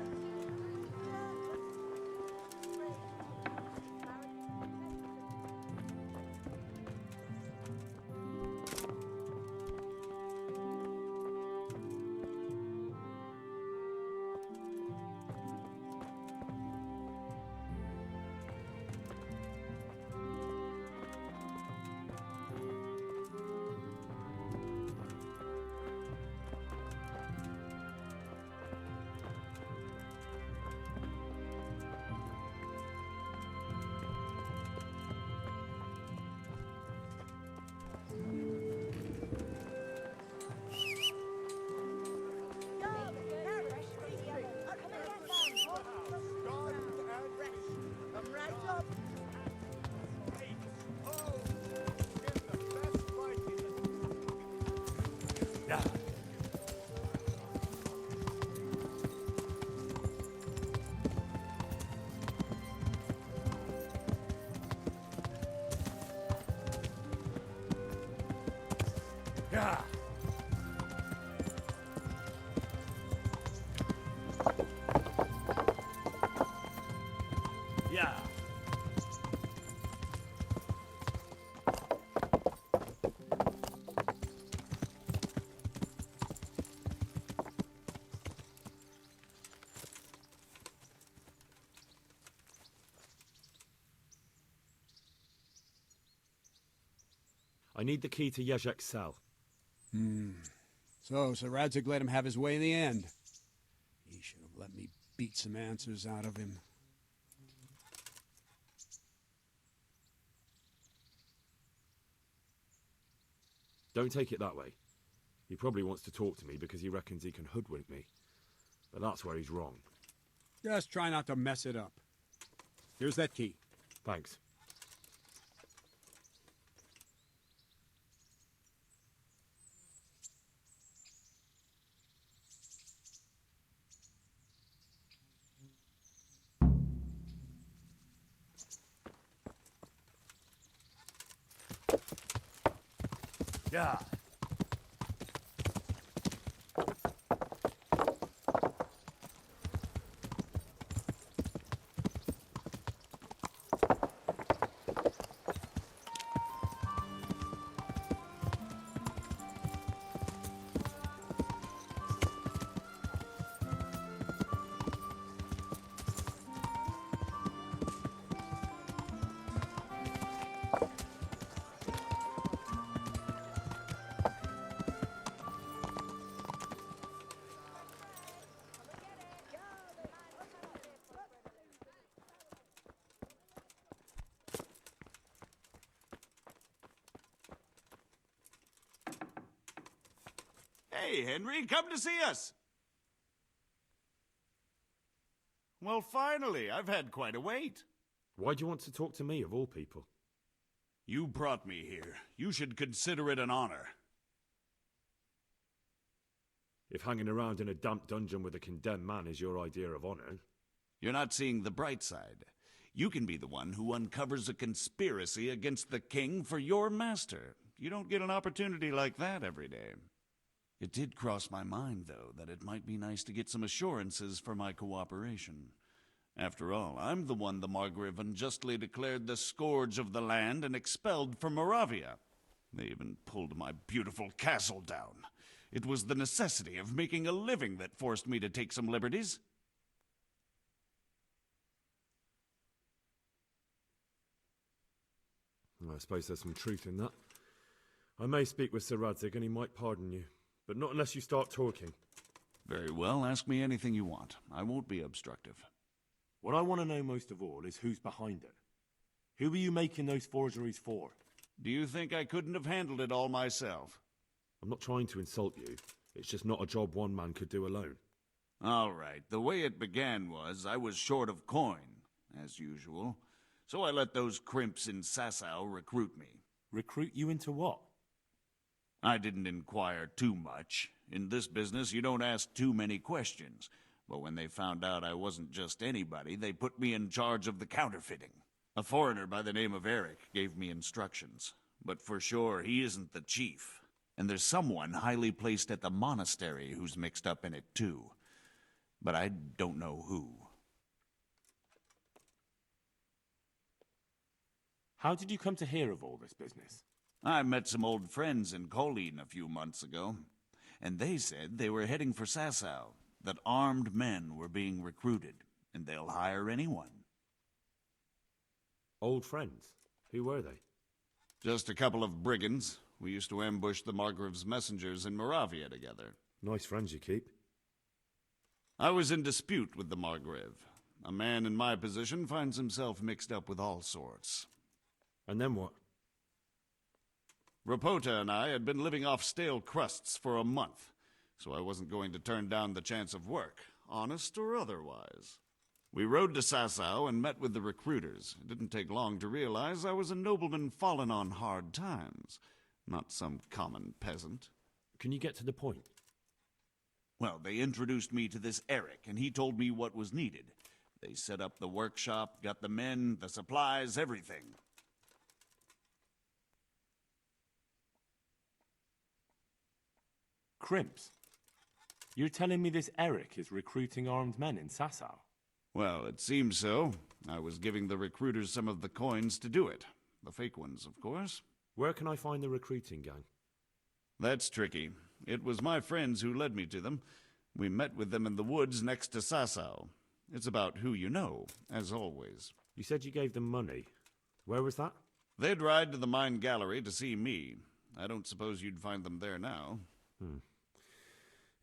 Speaker 1: need the key to Yezhek's cell.
Speaker 3: So, Sir Radzig let him have his way in the end. He should have let me beat some answers out of him.
Speaker 1: Don't take it that way. He probably wants to talk to me because he reckons he can hoodwink me. But that's where he's wrong.
Speaker 3: Just try not to mess it up. Here's that key.
Speaker 1: Thanks.
Speaker 18: Yeah.
Speaker 10: Hey, Henry, come to see us. Well, finally, I've had quite a wait.
Speaker 1: Why do you want to talk to me, of all people?
Speaker 10: You brought me here. You should consider it an honor.
Speaker 1: If hanging around in a damp dungeon with a condemned man is your idea of honor...
Speaker 10: You're not seeing the bright side. You can be the one who uncovers a conspiracy against the king for your master. You don't get an opportunity like that every day. It did cross my mind, though, that it might be nice to get some assurances for my cooperation. After all, I'm the one the Margrave unjustly declared the scourge of the land and expelled from Moravia. They even pulled my beautiful castle down. It was the necessity of making a living that forced me to take some liberties.
Speaker 1: I suppose there's some truth in that. I may speak with Sir Radzig and he might pardon you, but not unless you start talking.
Speaker 10: Very well, ask me anything you want. I won't be obstructive.
Speaker 23: What I want to know most of all is who's behind it. Who are you making those forgeries for?
Speaker 10: Do you think I couldn't have handled it all myself?
Speaker 1: I'm not trying to insult you. It's just not a job one man could do alone.
Speaker 10: All right, the way it began was I was short of coin, as usual. So I let those crimps in Sasau recruit me.
Speaker 23: Recruit you into what?
Speaker 10: I didn't inquire too much. In this business, you don't ask too many questions. But when they found out I wasn't just anybody, they put me in charge of the counterfeiting. A foreigner by the name of Eric gave me instructions. But for sure, he isn't the chief. And there's someone highly placed at the monastery who's mixed up in it too. But I don't know who.
Speaker 23: How did you come to hear of all this business?
Speaker 10: I met some old friends in Colleen a few months ago, and they said they were heading for Sasau, that armed men were being recruited, and they'll hire anyone.
Speaker 1: Old friends? Who were they?
Speaker 10: Just a couple of brigands. We used to ambush the Margrave's messengers in Moravia together.
Speaker 1: Nice friends you keep.
Speaker 10: I was in dispute with the Margrave. A man in my position finds himself mixed up with all sorts.
Speaker 1: And then what?
Speaker 10: Rapota and I had been living off stale crusts for a month, so I wasn't going to turn down the chance of work, honest or otherwise. We rode to Sasau and met with the recruiters. It didn't take long to realize I was a nobleman fallen on hard times, not some common peasant.
Speaker 1: Can you get to the point?
Speaker 10: Well, they introduced me to this Eric, and he told me what was needed. They set up the workshop, got the men, the supplies, everything.
Speaker 23: Crimps? You're telling me this Eric is recruiting armed men in Sasau?
Speaker 10: Well, it seems so. I was giving the recruiters some of the coins to do it. The fake ones, of course.
Speaker 1: Where can I find the recruiting gang?
Speaker 10: That's tricky. It was my friends who led me to them. We met with them in the woods next to Sasau. It's about who you know, as always.
Speaker 1: You said you gave them money. Where was that?
Speaker 10: They'd ride to the mine gallery to see me. I don't suppose you'd find them there now.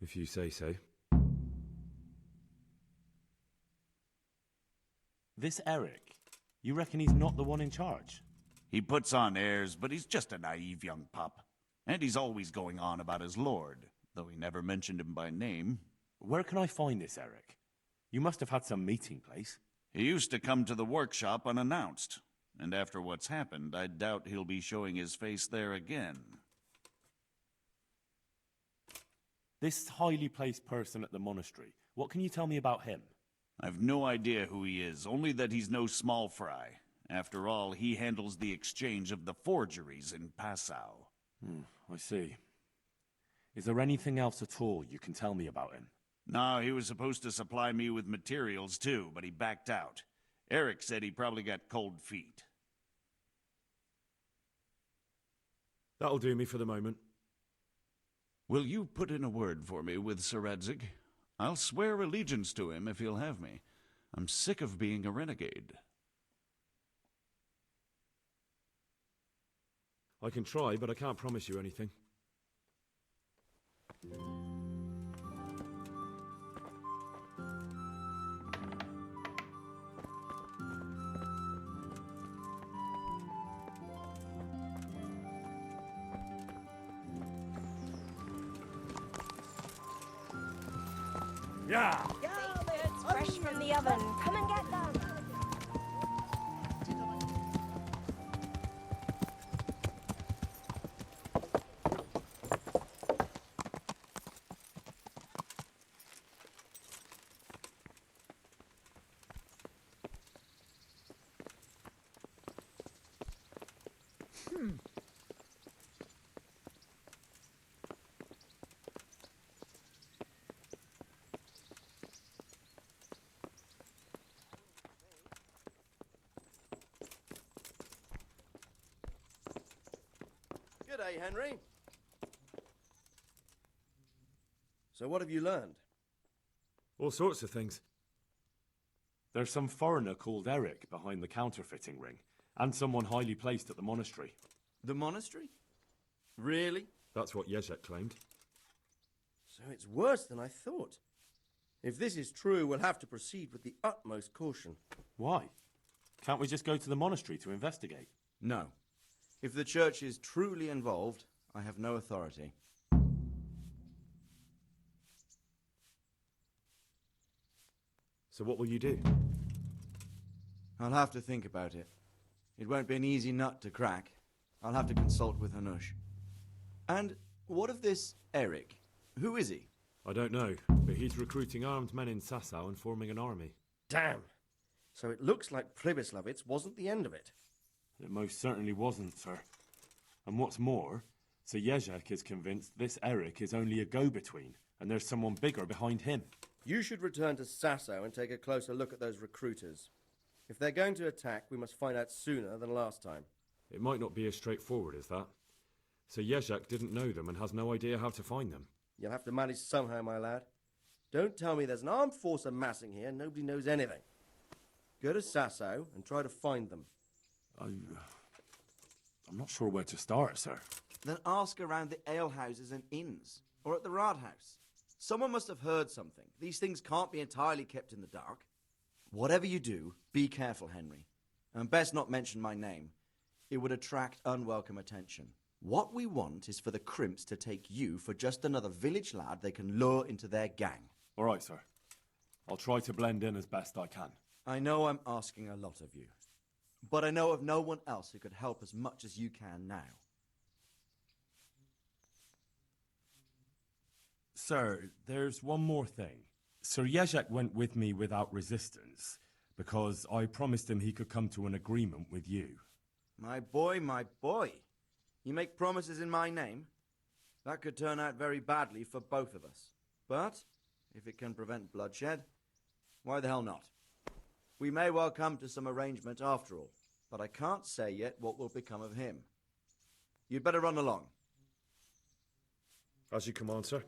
Speaker 1: If you say so.
Speaker 23: This Eric, you reckon he's not the one in charge?
Speaker 10: He puts on airs, but he's just a naive young pup. And he's always going on about his lord, though he never mentioned him by name.
Speaker 23: Where can I find this Eric? You must have had some meeting place.
Speaker 10: He used to come to the workshop unannounced, and after what's happened, I doubt he'll be showing his face there again.
Speaker 23: This highly placed person at the monastery, what can you tell me about him?
Speaker 10: I've no idea who he is, only that he's no small fry. After all, he handles the exchange of the forgeries in Passau.
Speaker 23: I see. Is there anything else at all you can tell me about him?
Speaker 10: No, he was supposed to supply me with materials too, but he backed out. Eric said he probably got cold feet.
Speaker 1: That'll do me for the moment.
Speaker 10: Will you put in a word for me with Sir Radzig? I'll swear allegiance to him if he'll have me. I'm sick of being a renegade.
Speaker 1: I can try, but I can't promise you anything.
Speaker 4: Yeah!
Speaker 15: It's fresh from the oven. Come and get them.
Speaker 24: G'day, Henry. So what have you learned?
Speaker 1: All sorts of things.
Speaker 23: There's some foreigner called Eric behind the counterfeiting ring, and someone highly placed at the monastery.
Speaker 24: The monastery? Really?
Speaker 1: That's what Jezek claimed.
Speaker 24: So it's worse than I thought. If this is true, we'll have to proceed with the utmost caution.
Speaker 23: Why? Can't we just go to the monastery to investigate?
Speaker 24: No. If the church is truly involved, I have no authority.
Speaker 1: So what will you do?
Speaker 24: I'll have to think about it. It won't be an easy nut to crack. I'll have to consult with Hanush. And what of this Eric? Who is he?
Speaker 1: I don't know, but he's recruiting armed men in Sasau and forming an army.
Speaker 24: Damn! So it looks like Pribyslavitz wasn't the end of it.
Speaker 23: It most certainly wasn't, sir. And what's more, Sir Jezek is convinced this Eric is only a go-between, and there's someone bigger behind him.
Speaker 24: You should return to Sasau and take a closer look at those recruiters. If they're going to attack, we must find out sooner than last time.
Speaker 1: It might not be as straightforward as that. Sir Jezek didn't know them and has no idea how to find them.
Speaker 24: You'll have to manage somehow, my lad. Don't tell me there's an armed force amassing here and nobody knows anything. Go to Sasau and try to find them.
Speaker 23: I'm not sure where to start, sir.
Speaker 24: Then ask around the alehouses and inns, or at the Rathaus. Someone must have heard something. These things can't be entirely kept in the dark. Whatever you do, be careful, Henry. And best not mention my name. It would attract unwelcome attention. What we want is for the crimps to take you for just another village lad they can lure into their gang.
Speaker 23: All right, sir. I'll try to blend in as best I can.
Speaker 24: I know I'm asking a lot of you, but I know of no one else who could help as much as you can now.
Speaker 23: Sir, there's one more thing. Sir Jezek went with me without resistance, because I promised him he could come to an agreement with you.
Speaker 24: My boy, my boy. You make promises in my name? That could turn out very badly for both of us. But, if it can prevent bloodshed, why the hell not? We may well come to some arrangement after all, but I can't say yet what will become of him. You'd better run along.
Speaker 1: As you command, sir.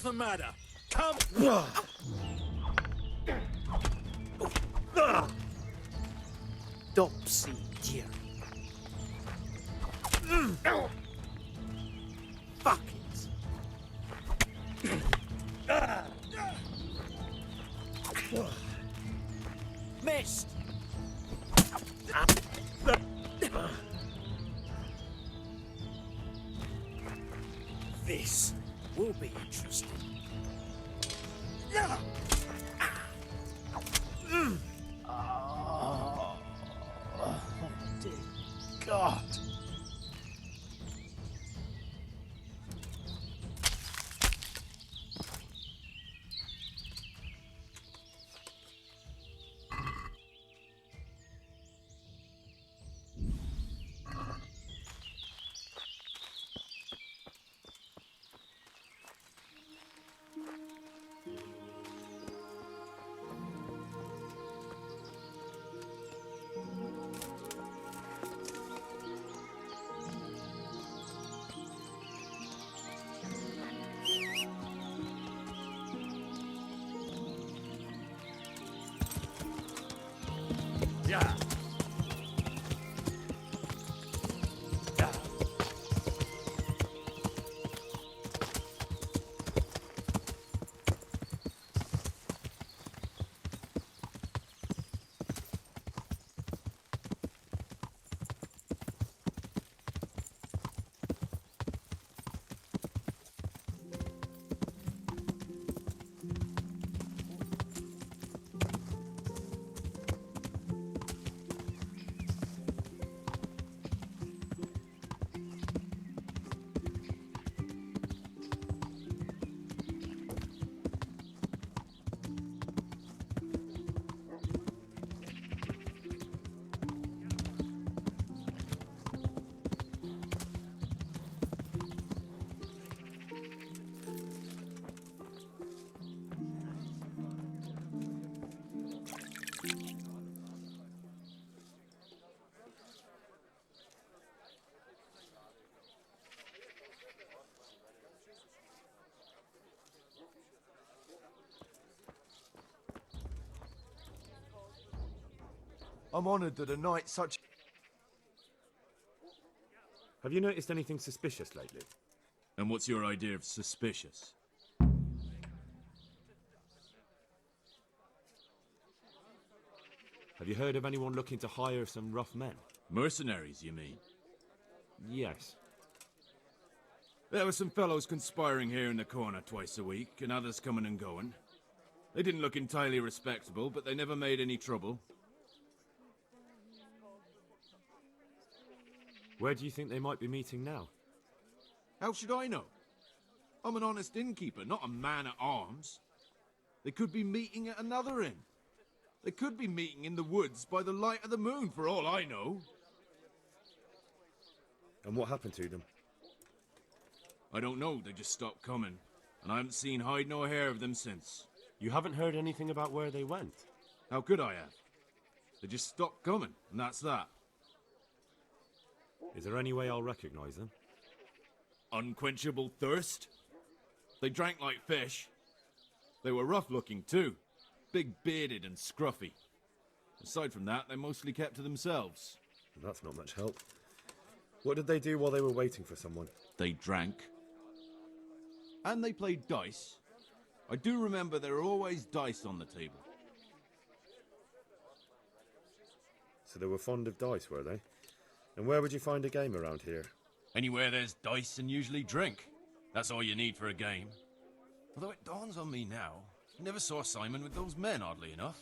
Speaker 11: What's the matter? Come. Dopsy, dear. Fuck it. Missed. This will be interesting. Oh, dear God.
Speaker 1: Yeah.
Speaker 17: I'm honoured that a night such...
Speaker 1: Have you noticed anything suspicious lately?
Speaker 23: And what's your idea of suspicious?
Speaker 1: Have you heard of anyone looking to hire some rough men?
Speaker 23: Mercenaries, you mean?
Speaker 1: Yes.
Speaker 23: There were some fellows conspiring here in the corner twice a week, and others coming and going. They didn't look entirely respectable, but they never made any trouble.
Speaker 1: Where do you think they might be meeting now?
Speaker 23: How should I know? I'm an honest innkeeper, not a man-at-arms. They could be meeting at another inn. They could be meeting in the woods by the light of the moon, for all I know.
Speaker 1: And what happened to them?
Speaker 23: I don't know, they just stopped coming. And I haven't seen hide nor hair of them since. You haven't heard anything about where they went?
Speaker 1: How could I have? They just stopped coming, and that's that. Is there any way I'll recognize them? Unquenchable thirst? They drank like fish. They were rough-looking too. Big-bearded and scruffy. Aside from that, they mostly kept to themselves. That's not much help. What did they do while they were waiting for someone? They drank. And they played dice. I do remember there were always dice on the table. So they were fond of dice, were they? And where would you find a game around here? Anywhere there's dice and usually drink. That's all you need for a game. Although it dawns on me now, I never saw Simon with those men, oddly enough.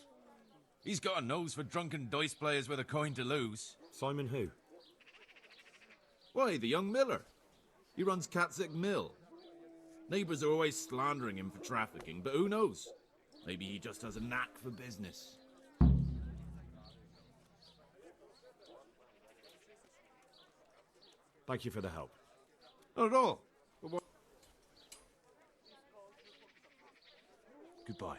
Speaker 1: He's got a nose for drunken dice players with a coin to lose. Simon who? Why, the young miller. He runs Catzick Mill. Neighbours are always slandering him for trafficking, but who knows? Maybe he just has a knack for business. Thank you for the help. Not at all. But what... Goodbye.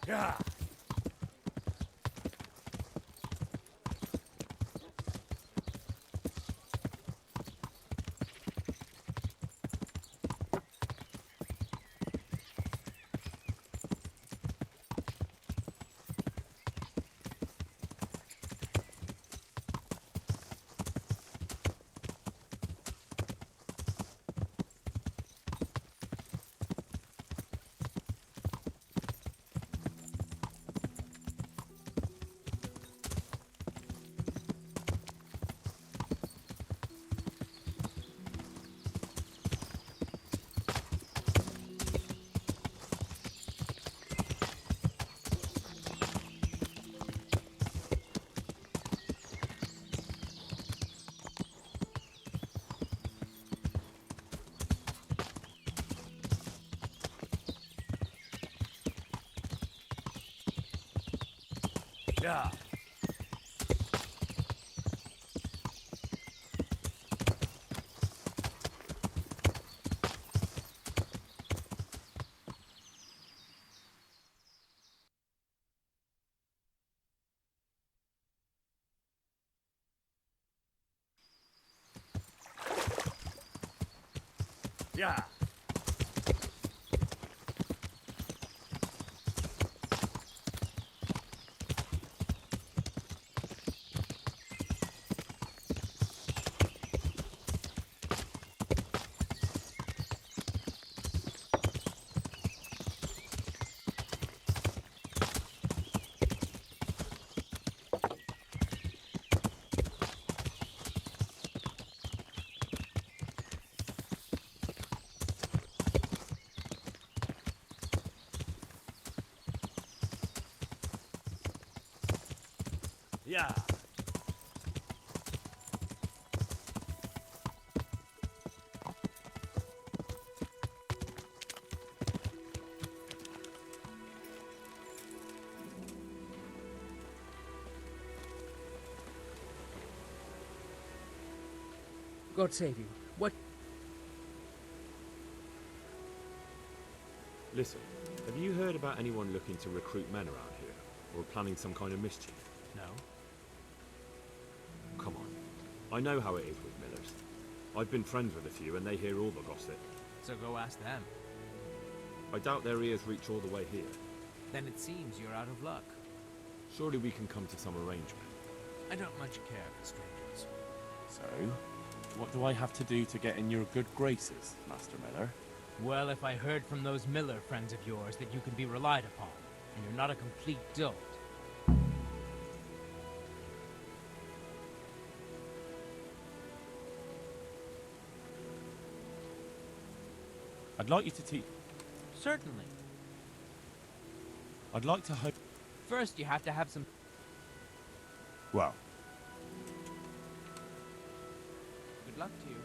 Speaker 18: Yeah. Yeah. Yeah. Yeah.
Speaker 8: God save you. What?
Speaker 1: Listen, have you heard about anyone looking to recruit men around here? Or planning some kind of mischief?
Speaker 8: No.
Speaker 1: Come on. I know how it is with Millers. I've been friends with a few and they hear all the gossip.
Speaker 8: So go ask them.
Speaker 1: I doubt their ears reach all the way here.
Speaker 8: Then it seems you're out of luck.
Speaker 1: Surely we can come to some arrangement.
Speaker 8: I don't much care for strangers.
Speaker 7: So, what do I have to do to get in your good graces, Master Miller?
Speaker 8: Well, if I heard from those Miller friends of yours that you can be relied upon, and you're not a complete dolt.
Speaker 7: I'd like you to teach.
Speaker 8: Certainly.
Speaker 7: I'd like to hope.
Speaker 8: First, you have to have some.
Speaker 7: Well.
Speaker 8: Good luck to you.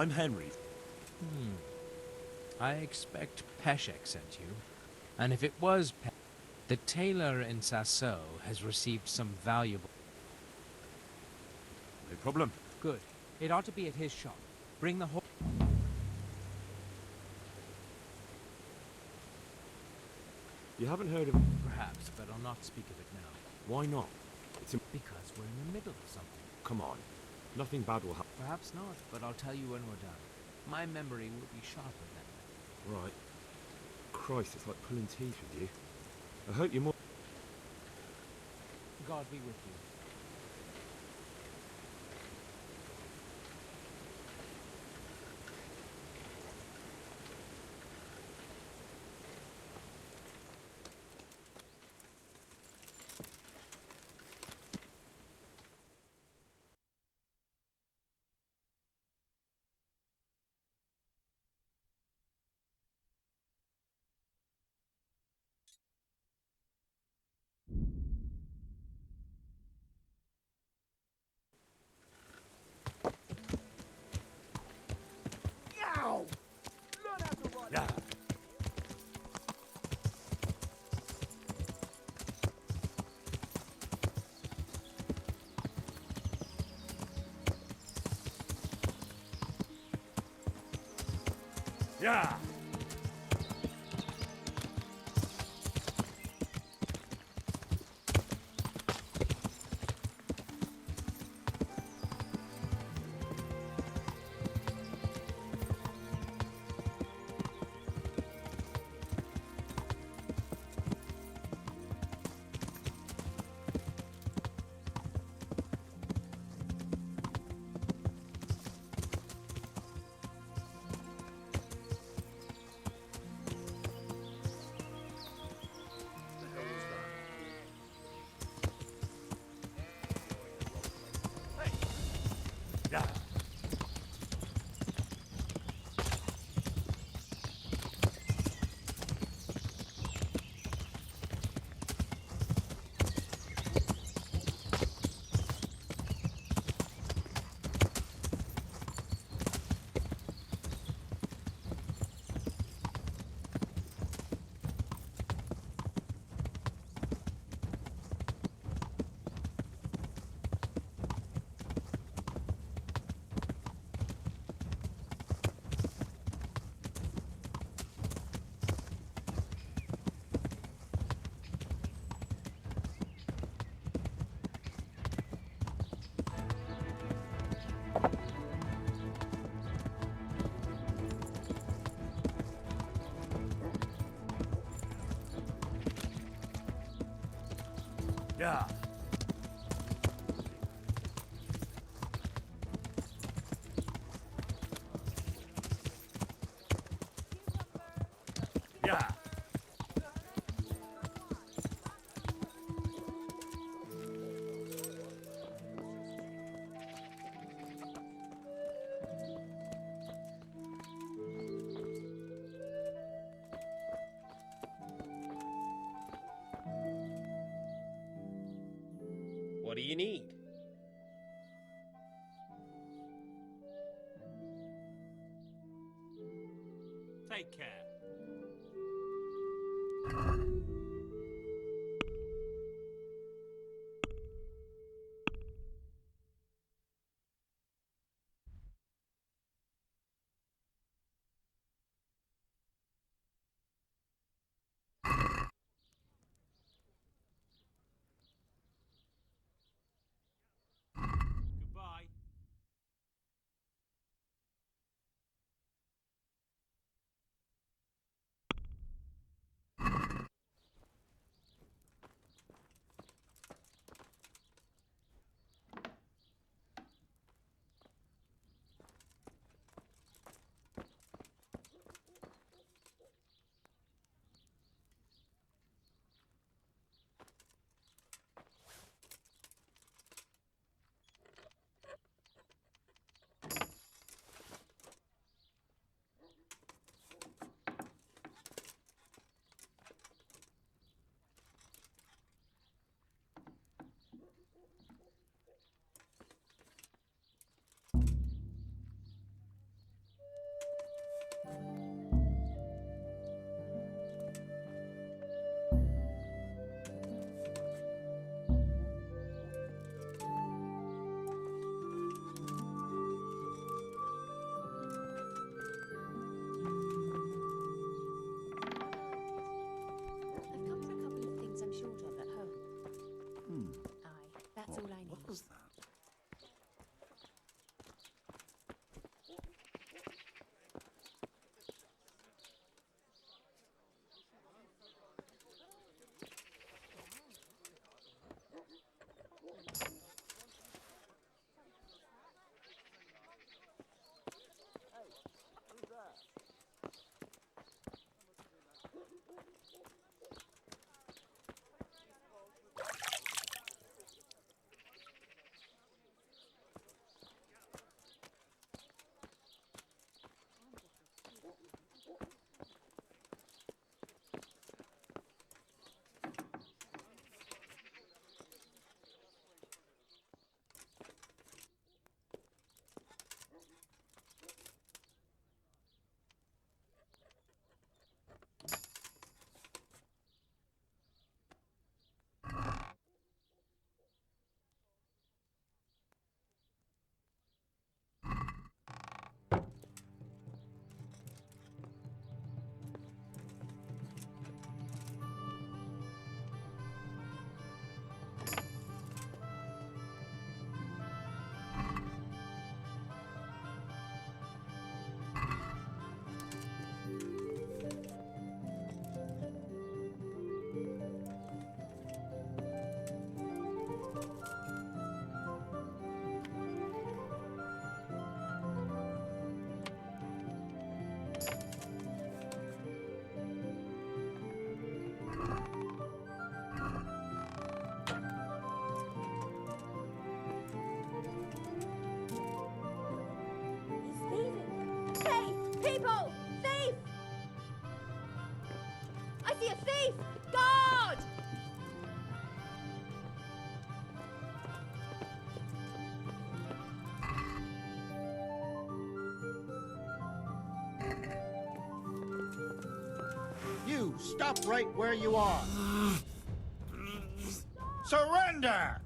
Speaker 7: I'm Henry.
Speaker 8: I expect Peshek sent you. And if it was the tailor in Sasso has received some valuable...
Speaker 7: No problem.
Speaker 8: Good. It ought to be at his shop. Bring the whole...
Speaker 1: You haven't heard of...
Speaker 8: Perhaps, but I'll not speak of it now.
Speaker 1: Why not? It's
Speaker 8: because we're in the middle of something.
Speaker 1: Come on. Nothing bad will happen.
Speaker 8: Perhaps not, but I'll tell you when we're done. my memory will be sharper then.
Speaker 1: Right. Christ, it's like pulling teeth with you. I hope you're more...
Speaker 8: God be with you.
Speaker 18: Yeah. Yeah. Yeah. Yeah. Yeah.
Speaker 2: What do you need?
Speaker 7: Take care.
Speaker 2: stop right where you are. Surrender!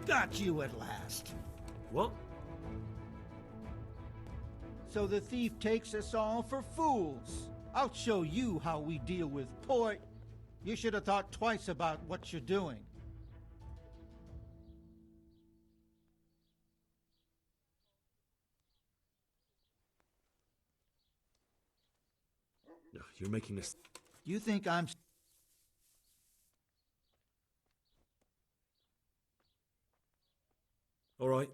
Speaker 2: Got you at last.
Speaker 1: What?
Speaker 2: So the thief takes us all for fools. I'll show you how we deal with port. You should have thought twice about what you're doing.
Speaker 1: You're making this...
Speaker 2: You think I'm...
Speaker 1: All right.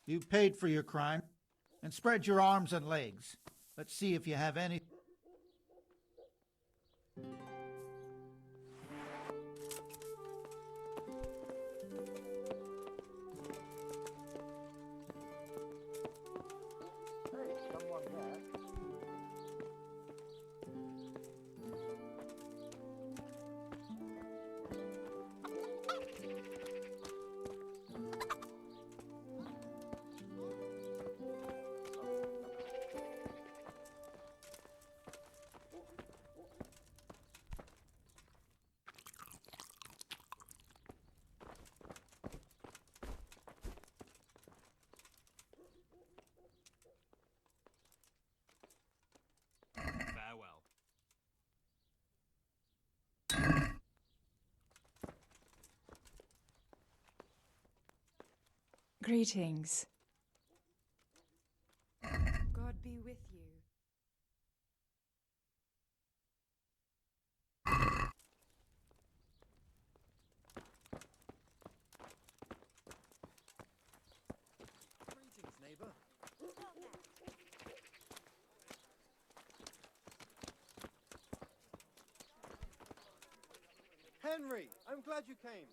Speaker 2: You paid for your crime. And spread your arms and legs. Let's see if you have any...
Speaker 9: Farewell.
Speaker 22: Greetings.
Speaker 12: God be with you.
Speaker 17: Greetings, neighbor. Henry, I'm glad you came.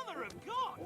Speaker 9: Mother of God!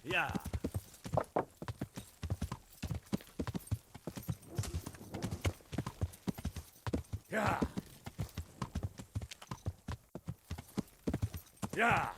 Speaker 1: Yeah. Yeah. Yeah.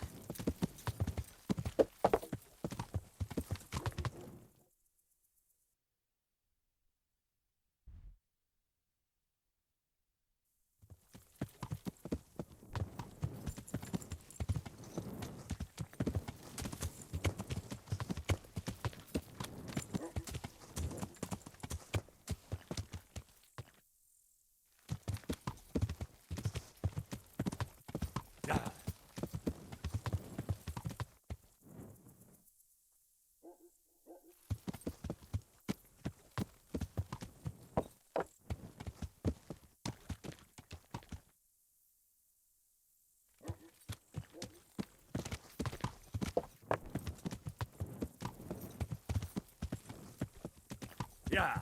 Speaker 1: Yeah.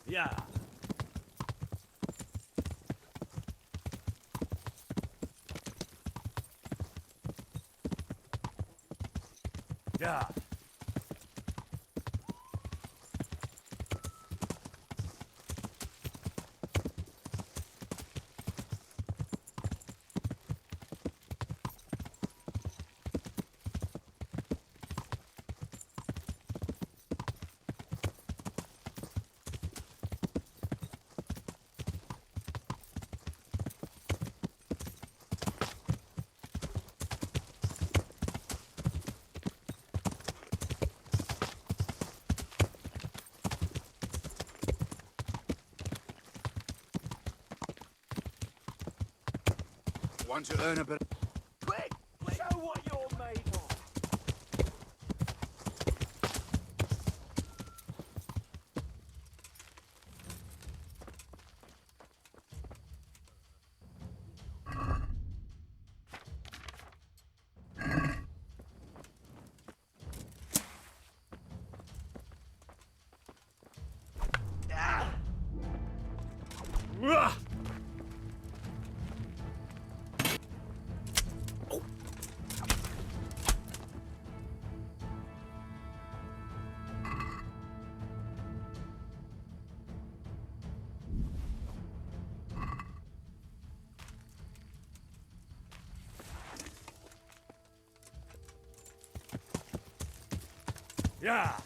Speaker 1: Yeah. Yeah.
Speaker 3: Want to earn a bit.
Speaker 9: Quick! Show what you're made of!
Speaker 1: Yeah.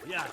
Speaker 1: Yeah.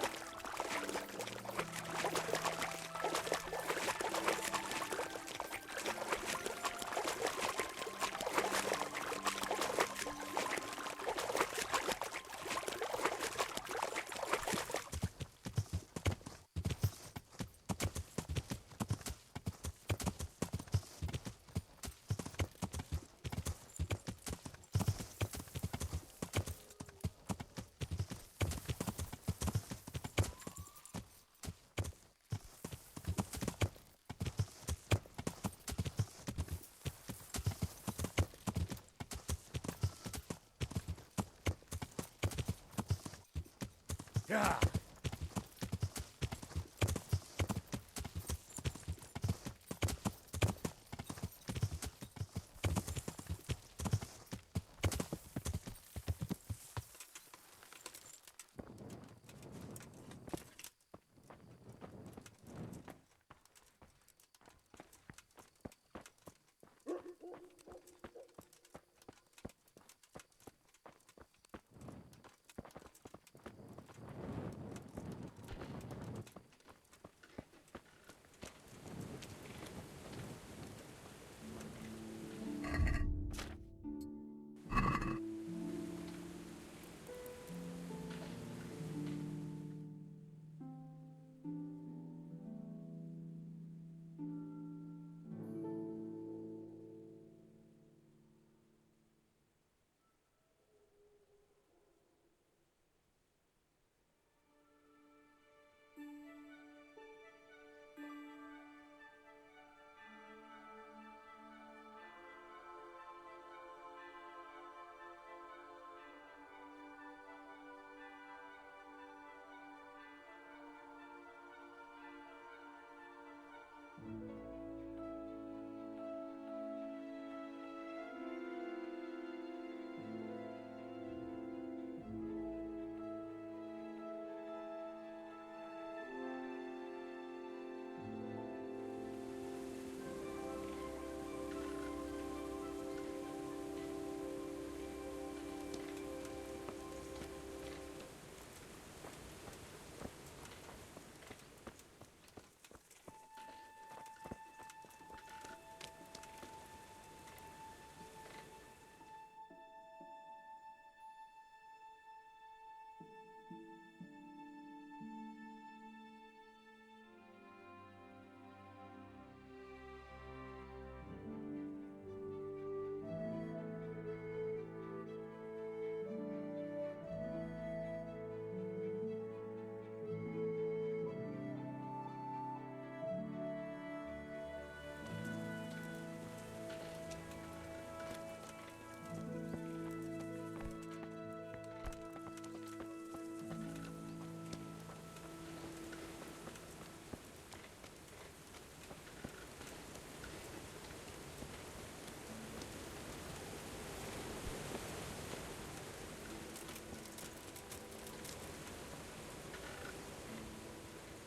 Speaker 7: Yeah.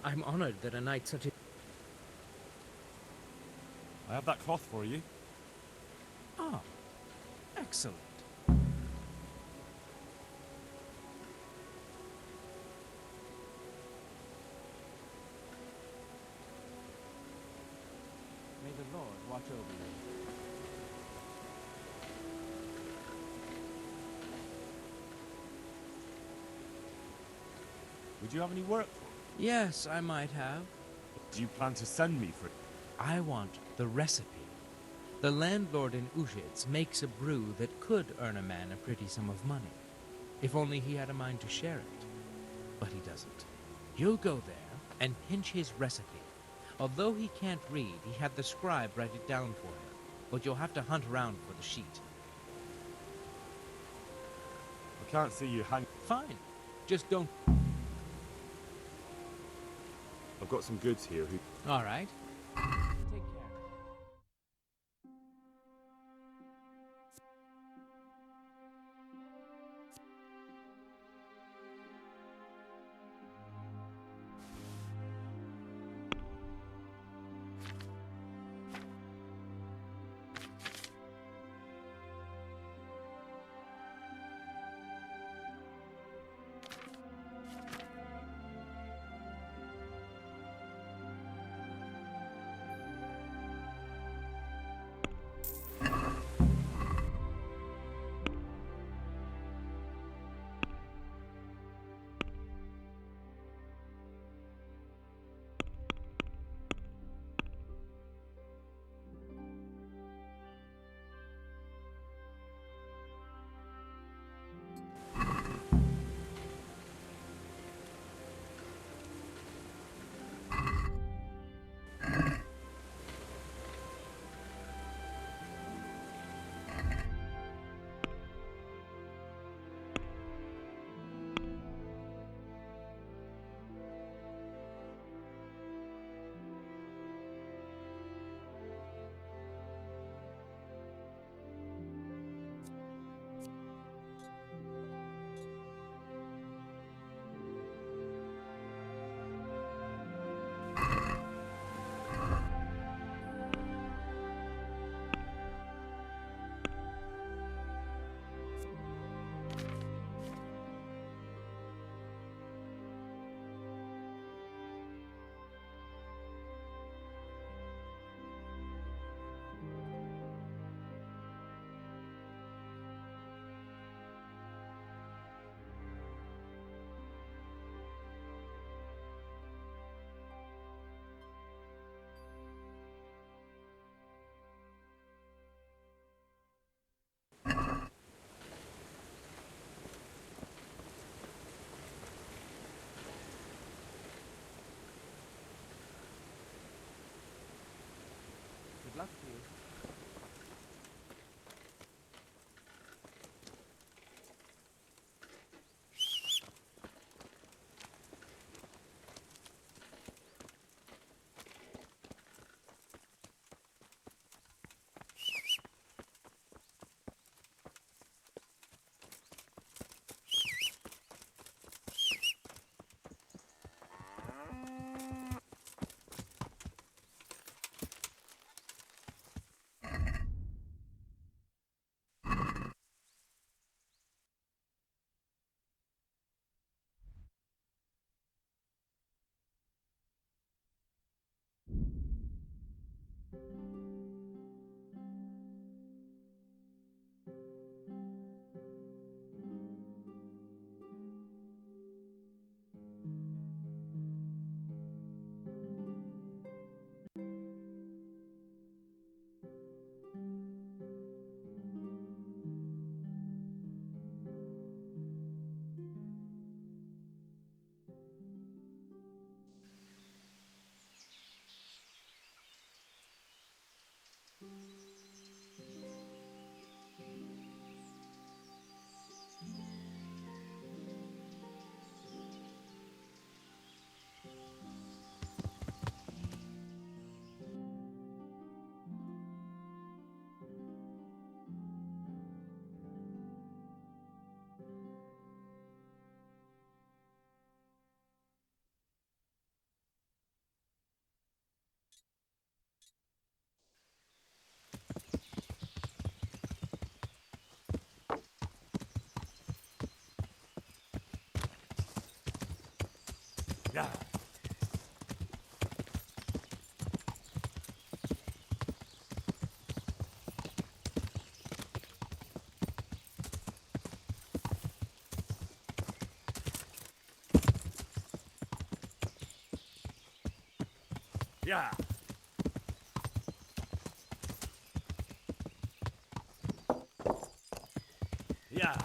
Speaker 8: I'm honored that a knight such as...
Speaker 1: I have that cloth for you.
Speaker 8: Oh, excellent.
Speaker 7: May the Lord watch over you.
Speaker 1: Would you have any work for me?
Speaker 8: Yes, I might have.
Speaker 1: Do you plan to send me for it?
Speaker 8: I want the recipe. The landlord in Ujits makes a brew that could earn a man a pretty sum of money, if only he had a mind to share it. But he doesn't. You'll go there and pinch his recipe. Although he can't read, he had the scribe write it down for him, but you'll have to hunt around for the sheet.
Speaker 1: I can't see you hang...
Speaker 8: Fine. Just don't...
Speaker 1: I've got some goods here who...
Speaker 8: All right. Take care.
Speaker 13: love to.
Speaker 1: Yeah. Yeah. Yeah.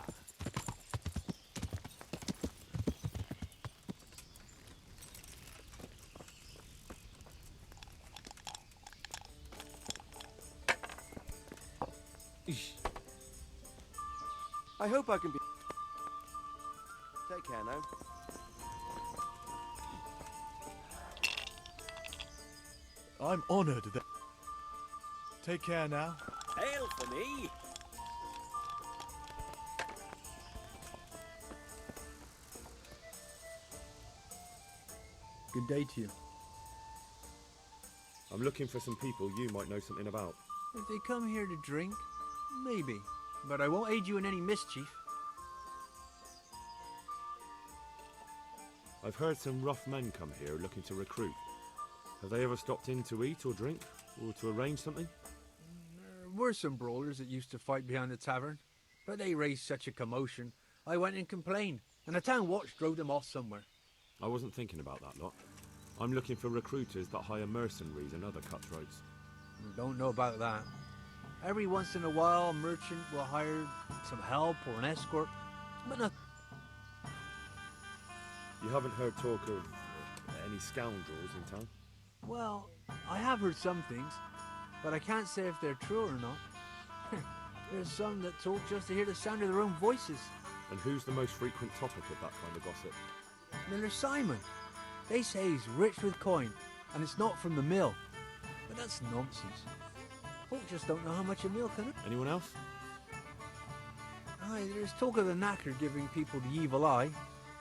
Speaker 13: I hope I can be. Take care now.
Speaker 14: I'm honored that. Take care now.
Speaker 9: Hail for me!
Speaker 16: Good day to you.
Speaker 1: I'm looking for some people you might know something about.
Speaker 16: If they come here to drink, maybe. But I won't aid you in any mischief.
Speaker 1: I've heard some rough men come here looking to recruit. Have they ever stopped in to eat or drink, or to arrange something?
Speaker 16: There were some brawlers that used to fight behind the tavern, but they raised such a commotion, I went and complained, and the town watch drove them off somewhere.
Speaker 1: I wasn't thinking about that lot. I'm looking for recruiters that hire mercenaries and other cutthroats.
Speaker 16: Don't know about that. Every once in a while, a merchant will hire some help or an escort, but not.
Speaker 1: You haven't heard talk of any scoundrels in town?
Speaker 16: Well, I have heard some things, but I can't say if they're true or not. There's some that talk just to hear the sound of their own voices.
Speaker 1: And who's the most frequent topic of that kind of gossip?
Speaker 16: Miller Simon. They say he's rich with coin, and it's not from the mill. But that's nonsense. Folk just don't know how much a mill can.
Speaker 1: Anyone else?
Speaker 16: Aye, there's talk of the knacker giving people the evil eye,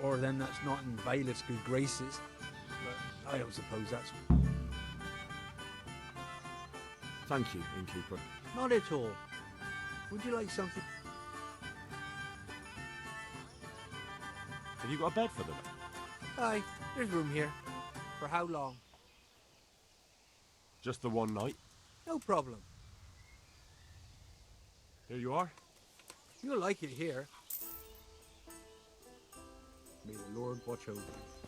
Speaker 16: or them that's not in bailiff's good graces. But I don't suppose that's...
Speaker 1: Thank you, innkeeper.
Speaker 16: Not at all. Would you like something?
Speaker 1: Have you got a bed for them?
Speaker 16: Aye, there's room here. For how long?
Speaker 7: Just the one night.
Speaker 16: No problem.
Speaker 7: Here you are.
Speaker 16: You'll like it here. May the Lord watch over you.